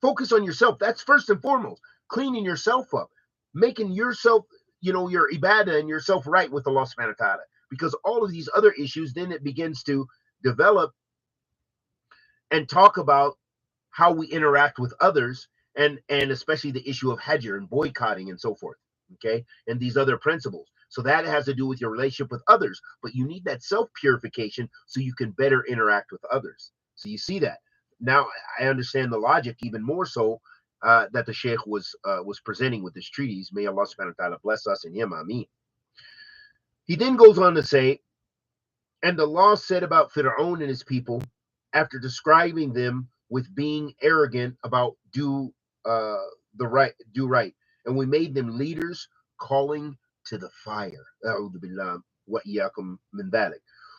Focus on yourself. That's first and foremost. Cleaning yourself up. Making yourself, you know, your ibadah and yourself right with Allah subhanahu wa ta'ala. Because all of these other issues, then it begins to develop and talk about how we interact with others, and especially the issue of hajr and boycotting and so forth. Okay, and these other principles. So that has to do with your relationship with others, but you need that self-purification so you can better interact with others. So you see that. now I understand the logic even more so that the Sheikh was presenting with this treatise. May Allah subhanahu wa ta'ala bless us and him. Ameen. He then goes on to say, and Allah said about Fir'aun and his people, after describing them with being arrogant about do right, and we made them leaders calling to the fire.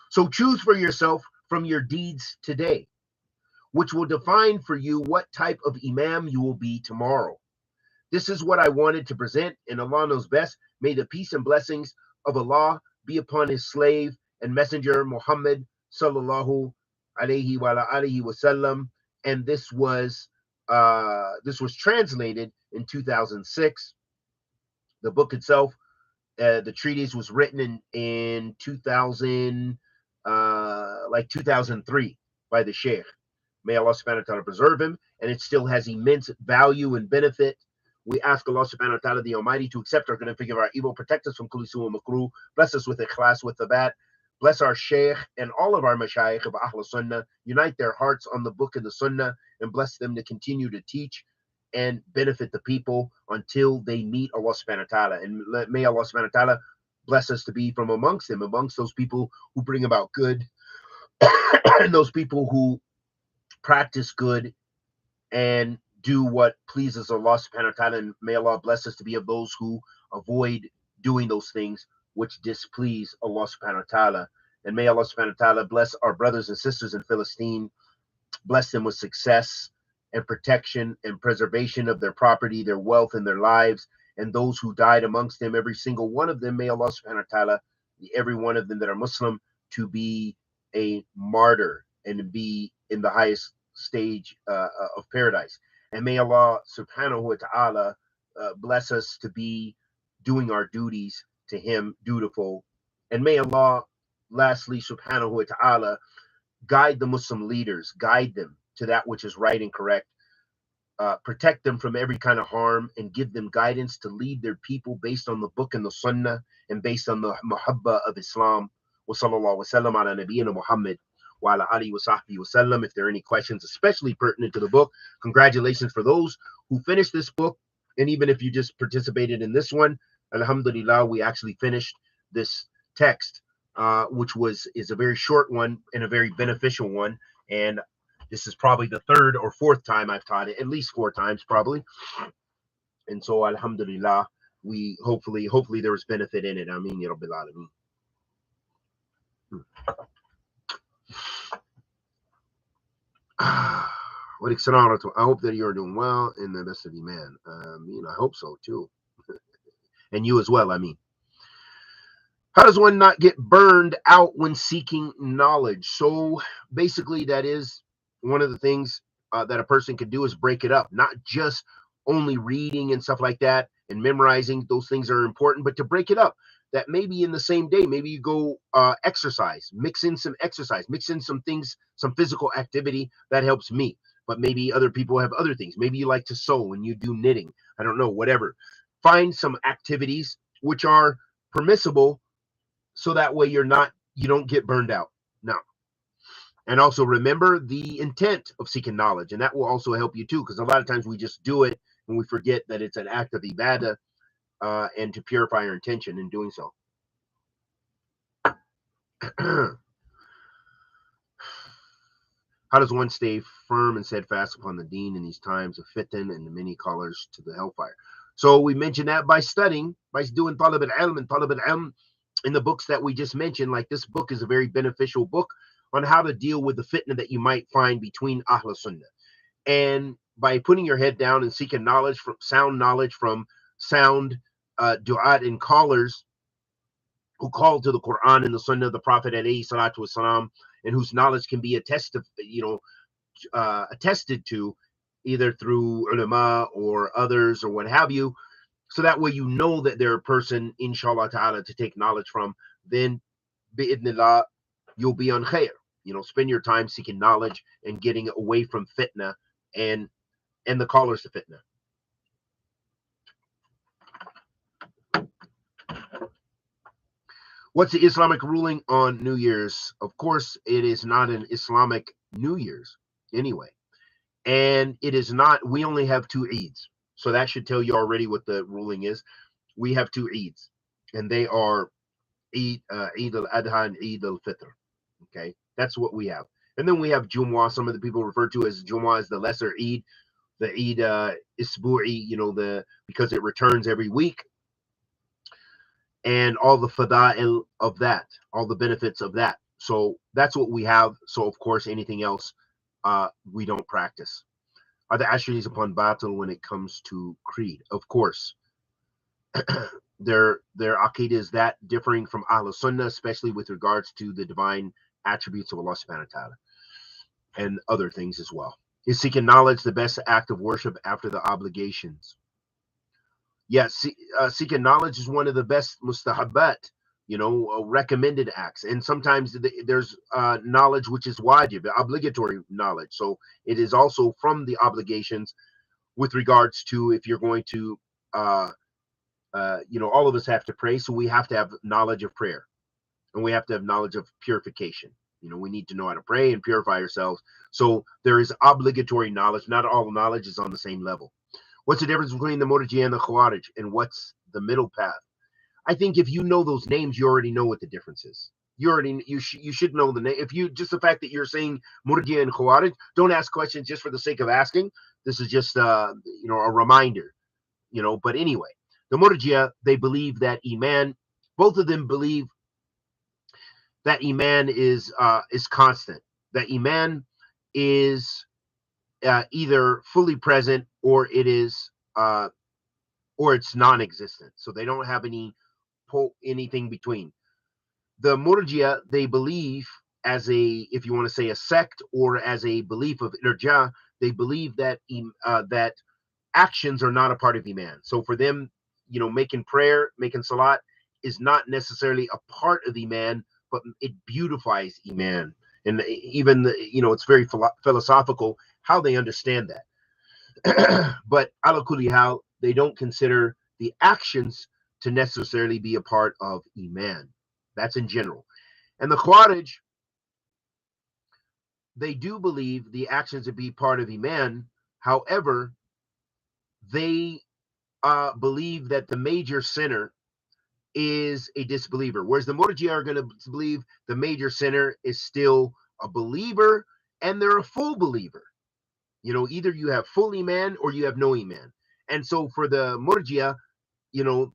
So choose for yourself from your deeds today, which will define for you what type of imam you will be tomorrow. This is what I wanted to present, and Allah knows best. May the peace and blessings of Allah be upon his slave and messenger Muhammad sallallahu alayhi wa alihi wasallam. And this was translated in 2006. The book itself, the treatise, was written in 2003 by the Sheikh. May Allah subhanahu wa ta'ala preserve him, and it still has immense value and benefit. We ask Allah subhanahu wa ta'ala the Almighty to accept our good and forgive our evil, protect us from kulli su' wa makruh, bless us with ikhlas, with thabat, bless our Sheikh and all of our mashayikh of Ahl Sunnah, unite their hearts on the book and the Sunnah, and bless them to continue to teach and benefit the people until they meet Allah subhanahu wa ta'ala. And may Allah subhanahu wa ta'ala bless us to be from amongst them, amongst those people who bring about good, and those people who practice good and do what pleases Allah subhanahu wa ta'ala, and may Allah bless us to be of those who avoid doing those things which displease Allah subhanahu wa ta'ala. And may Allah subhanahu wa ta'ala bless our brothers and sisters in Palestine, bless them with success and protection and preservation of their property, their wealth, and their lives, and those who died amongst them, every single one of them, may Allah subhanahu wa ta'ala, every one of them that are Muslim, to be a martyr and to be in the highest stage of paradise. And may Allah subhanahu wa ta'ala bless us to be doing our duties to him dutiful. And may Allah lastly subhanahu wa ta'ala guide the Muslim leaders, guide them to that which is right and correct, protect them from every kind of harm, and give them guidance to lead their people based on the book and the Sunnah and based on the muhabba of Islam. Wa sallallahu wa sallam ala nabiyyina Muhammad wa ala alihi wa sahbihi wa sallam. If there are any questions, especially pertinent to the book, congratulations for those who finished this book. And even if you just participated in this one, alhamdulillah, we actually finished this text, which is a very short one and a very beneficial one. And this is probably the third or fourth time I've taught it, at least 4 times probably. And so alhamdulillah, we hopefully there was benefit in it. Ameen ya rabbil alameen. I hope that you're doing well in the best of you, man. I hope so too. And you as well, I mean. How does one not get burned out when seeking knowledge? So basically, that is one of the things that a person could do, is break it up. Not just only reading and stuff like that and memorizing. Those things are important, but to break it up. That maybe in the same day, maybe you go exercise, mix in some exercise, mix in some things, some physical activity that helps me. But maybe other people have other things. Maybe you like to sew and you do knitting. I don't know, whatever. Find some activities which are permissible, so that way you don't get burned out. No. And also remember the intent of seeking knowledge, and that will also help you too, because a lot of times we just do it and we forget that it's an act of ibadah, and to purify our intention in doing so. How does one stay firm and steadfast upon the deen in these times of fitan and the many callers to the hellfire? So we mentioned that by studying, by doing talab al-ilm and talab al-ilm in the books that we just mentioned. Like this book is a very beneficial book on how to deal with the fitna that you might find between Ahl Sunnah. And by putting your head down and seeking knowledge from sound du'at and callers who call to the Quran and the Sunnah of the Prophet alayhi salatu wasalam, and whose knowledge can be attested to either through ulama or others or what have you. So that way you know that they're a person, inshallah ta'ala, to take knowledge from. Then bi'idnillah, you'll be on khair. Spend your time seeking knowledge and getting away from fitna and the callers to fitna. What's the Islamic ruling on New Year's? Of course, it is not an Islamic New Year's anyway. And it is not, we only have 2 Eids. So that should tell you already what the ruling is. We have 2 Eids, and they are Eid al-Adha and Eid al-Fitr. Okay, that's what we have. And then we have Jumu'ah. Some of the people refer to as Jumu'ah as the lesser Eid, the Eid Isbu'i, because it returns every week, and all the fada'il of that, all the benefits of that. So that's what we have. So of course, anything else we don't practice. Are the Ash'aris upon battle when it comes to creed? Of course. Their Aqidah is that differing from Ahl Sunnah, especially with regards to the divine attributes of Allah subhanahu wa ta'ala and other things as well. Is seeking knowledge the best act of worship after the obligations? Yes, seeking knowledge is one of the best mustahabbat, recommended acts. And sometimes there's knowledge which is wajib, obligatory knowledge. So it is also from the obligations with regards to if you're going to, all of us have to pray. So we have to have knowledge of prayer, and we have to have knowledge of purification. We need to know how to pray and purify ourselves. So there is obligatory knowledge. Not all knowledge is on the same level. What's the difference between the Murji'ah and the Khawarij, and what's the middle path? I think if you know those names, you already know what the difference is. You should know the name. If you just the fact that you're saying Murji'ah and Khawarij, don't ask questions just for the sake of asking. This is just a reminder. But anyway, the Murji'ah, they believe that Iman, both of them believe that Iman is constant. That Iman is either fully present or it is or it's non-existent. So they don't have anything between. The Murji'ah, they believe as if you want to say a sect or as a belief of irja, they believe that that actions are not a part of Iman. So for them, making prayer, making salat is not necessarily a part of Iman, but it beautifies Iman. And even it's very philosophical how they understand that. But ala kulli hal, they don't consider the actions to necessarily be a part of Iman. That's in general. And the Khawarij, they do believe the actions to be part of Iman. However, they believe that the major sinner is a disbeliever, whereas the Murji'ah are going to believe the major sinner is still a believer, and they're a full believer. Either you have full Iman or you have no Iman. And so for the Murji'ah, you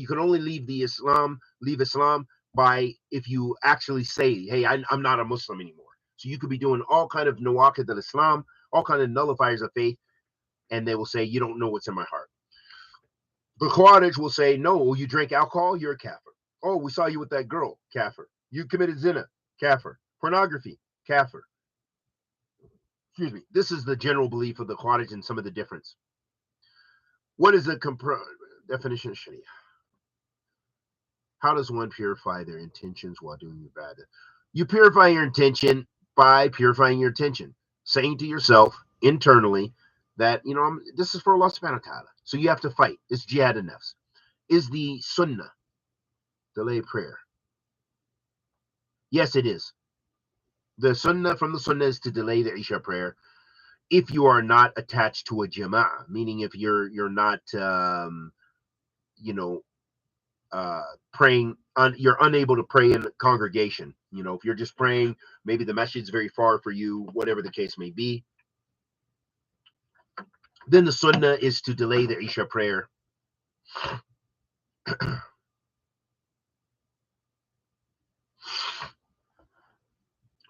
can only leave Islam by if you actually say, hey, I'm not a Muslim anymore. So you could be doing all kind of nawaqid al-Islam, all kind of nullifiers of faith, and they will say, you don't know what's in my heart. The Khawarij will say, no, you drink alcohol, you're a kafir. Oh, we saw you with that girl, kafir. You committed zina, kafir. Pornography, kafir. Excuse me. This is the general belief of the Khawarij and some of the difference. What is the definition of Sharia? How does one purify their intentions while doing ibadah? You purify your intention by purifying your intention, saying to yourself internally that, this is for Allah subhanahu wa ta'ala. So you have to fight. It's jihad an-nafs. Is the sunnah delay prayer? Yes, it is. The sunnah from the sunnah is to delay the Isha prayer if you are not attached to a jama'ah, meaning if you're not praying you're unable to pray in a congregation. If you're just praying, maybe the masjid's very far for you, whatever the case may be, then the sunnah is to delay the Isha prayer.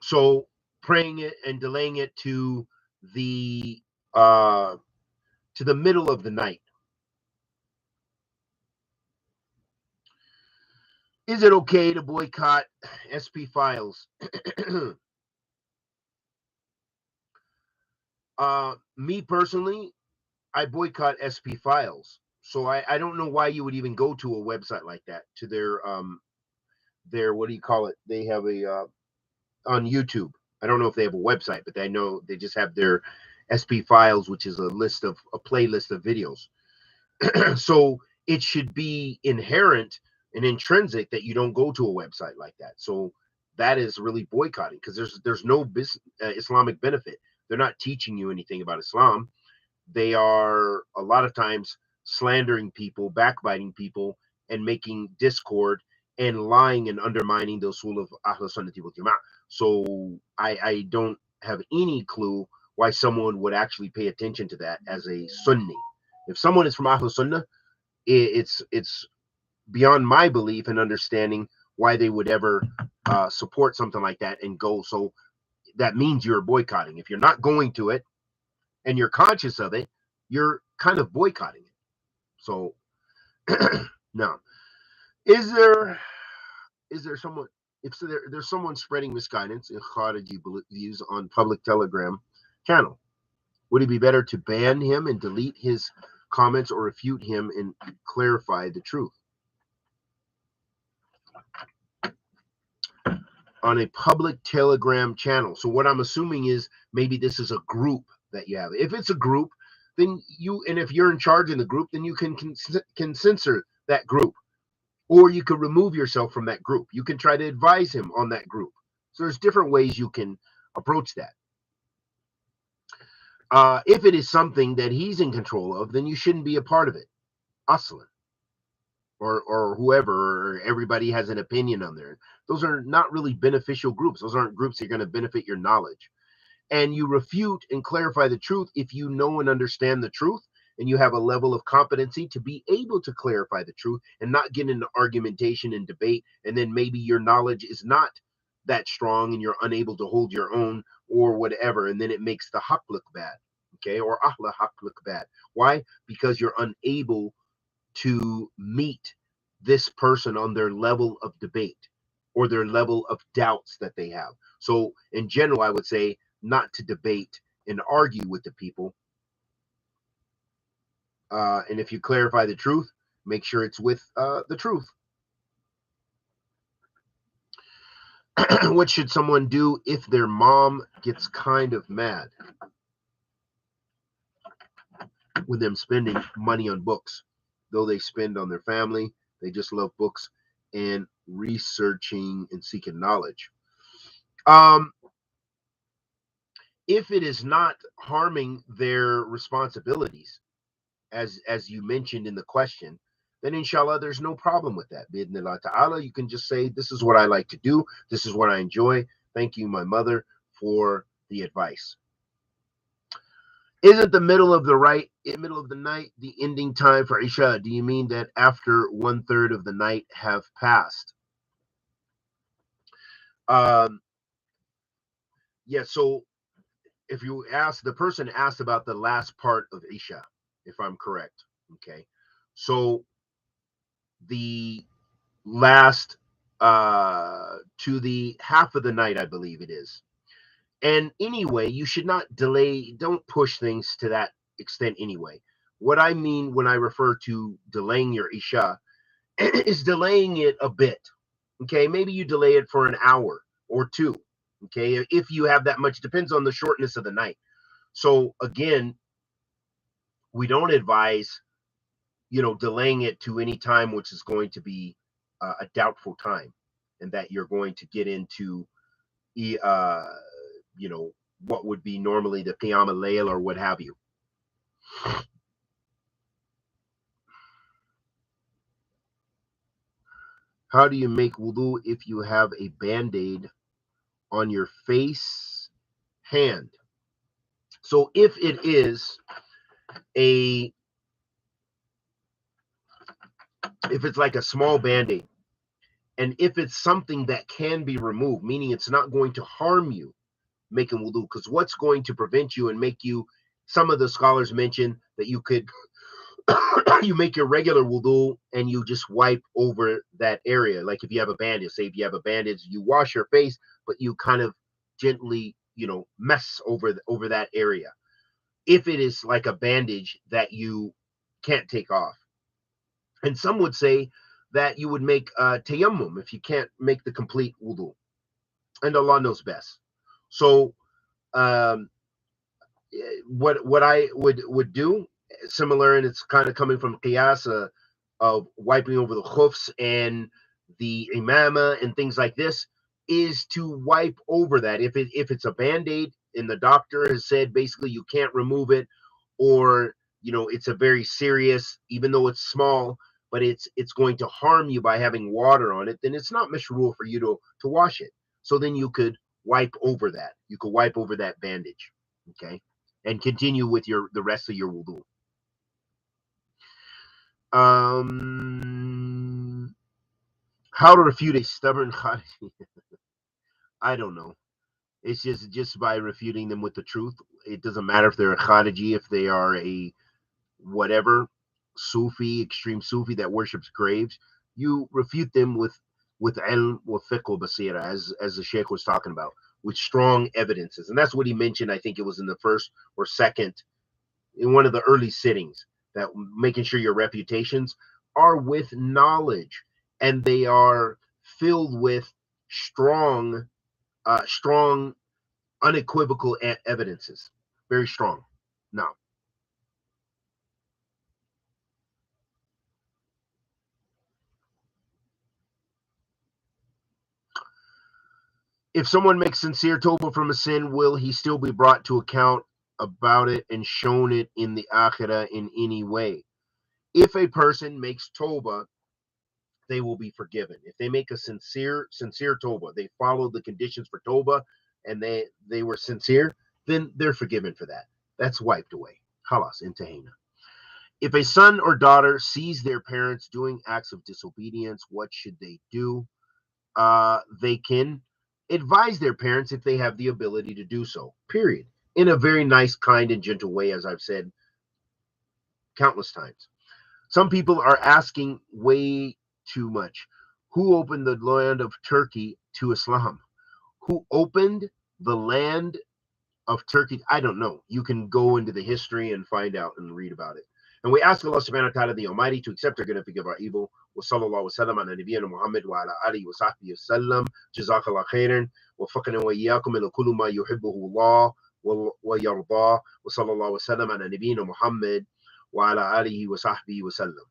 So praying it and delaying it to the middle of the night. Is it okay to boycott SP files? Me personally, I boycott SP files. So I don't know why you would even go to a website like that, to their what do you call it? They have a on YouTube. I don't know if they have a website, but I know they just have their SP files, which is a playlist of videos. So it should be inherent and intrinsic that you don't go to a website like that. So that is really boycotting, because there's no Islamic benefit. They're not teaching you anything about Islam. They are a lot of times slandering people, backbiting people, and making discord and lying and undermining the usul of Ahl Sunnah wal Jama'ah. So I don't have any clue why someone would actually pay attention to that as a Sunni. If someone is from Ahl Sunnah, it's beyond my belief and understanding why they would ever support something like that and go. So that means you're boycotting. If you're not going to it and you're conscious of it, you're kind of boycotting it. So now, is there someone, if there's someone spreading misguidance in Khariji views on public Telegram channel, would it be better to ban him and delete his comments, or refute him and clarify the truth? On a public Telegram channel. So what I'm assuming is maybe this is a group that you have. If it's a group, then and if you're in charge in the group, then you can censor that group, or you could remove yourself from that group. You can try to advise him on that group. So there's different ways you can approach that. If it is something that he's in control of, then you shouldn't be a part of it. Aslan. Or whoever, or everybody has an opinion on there. Those are not really beneficial groups. Those aren't groups that are going to benefit your knowledge. And you refute and clarify the truth if you know and understand the truth, and you have a level of competency to be able to clarify the truth and not get into argumentation and debate, and then maybe your knowledge is not that strong and you're unable to hold your own or whatever, and then it makes the haq look bad, okay, or ahla haq look bad. Why? Because you're unable to meet this person on their level of debate or their level of doubts that they have. So in general, I would say not to debate and argue with the people. And if you clarify the truth, make sure it's with the truth. What should someone do if their mom gets kind of mad with them spending money on books? Though they spend on their family, they just love books and researching and seeking knowledge. If it is not harming their responsibilities, as you mentioned in the question, then inshallah there's no problem with that. Bidnillah ta'ala, you can just say, this is what I like to do, this is what I enjoy. Thank you, my mother, for the advice. Isn't the middle of the night the ending time for Isha? Do you mean that after 1/3 of the night have passed? Yeah, so if you ask, the person asked about the last part of Isha, if I'm correct. Okay. So the last to the half of the night, I believe it is. And anyway, you should not delay, don't push things to that extent anyway. What I mean when I refer to delaying your Isha is delaying it a bit. Okay, maybe you delay it for an hour or two. Okay, if you have that much, depends on the shortness of the night. So again, we don't advise, delaying it to any time which is going to be a doubtful time, and that you're going to get into what would be normally the Qiyam al-Layl or what have you. How do you make wudu if you have a band-aid on your face, hand? So if it is if it's like a small band-aid, and if it's something that can be removed, meaning it's not going to harm you making wudu, because what's going to prevent you and make you, some of the scholars mention that you could you make your regular wudu and you just wipe over that area. Like if you have a bandage, say if you have a bandage, you wash your face, but you kind of gently, mess over that area. If it is like a bandage that you can't take off. And some would say that you would make tayammum if you can't make the complete wudu. And Allah knows best. So what I would do, similar, and it's kind of coming from qiyas of wiping over the khufs and the imama and things like this, is to wipe over that. If it's a band-aid, and the doctor has said basically you can't remove it, or it's a very serious, even though it's small, but it's going to harm you by having water on it, then it's not mashru' for you to wash it. So then you could wipe over that. You could wipe over that bandage, okay, and continue with the rest of your wudu. How to refute a stubborn Khariji? I don't know. It's just by refuting them with the truth. It doesn't matter if they're a Khariji, if they are a whatever Sufi, extreme Sufi that worships graves. You refute them with ilm, with fiqh basira, as the Sheikh was talking about, with strong evidences. And that's what he mentioned. I think it was in the first or second, in one of the early sittings, that making sure your refutations are with knowledge and they are filled with strong, unequivocal evidences. Very strong. Now, if someone makes sincere tawbah from a sin, will he still be brought to account about it and shown it in the akhirah in any way? If a person makes tawbah, they will be forgiven. If they make a sincere tawbah, they followed the conditions for tawbah, and they were sincere, then they're forgiven for that. That's wiped away. Khalas, intahina. If a son or daughter sees their parents doing acts of disobedience, what should they do? They can advise their parents if they have the ability to do so, period. In a very nice, kind, and gentle way, as I've said countless times. Some people are asking way too much. Who opened the land of Turkey to Islam? Who opened the land of Turkey? I don't know. You can go into the history and find out and read about it. And we ask Allah subhanahu wa ta'ala, the Almighty, to accept our good and forgive our evil. Wa sallallahu wa sallam ala nabiyyina Muhammad wa ala alihi wa sahbihi wa sallam. Jazakallah khairan. Wa faqna wa iyyakum ila kullu ma yuhibbuhu Allah wa yardah. Wa sallallahu wa sallam ala nabiyyina Muhammad wa ala alihi wa sahbihi wa sallam.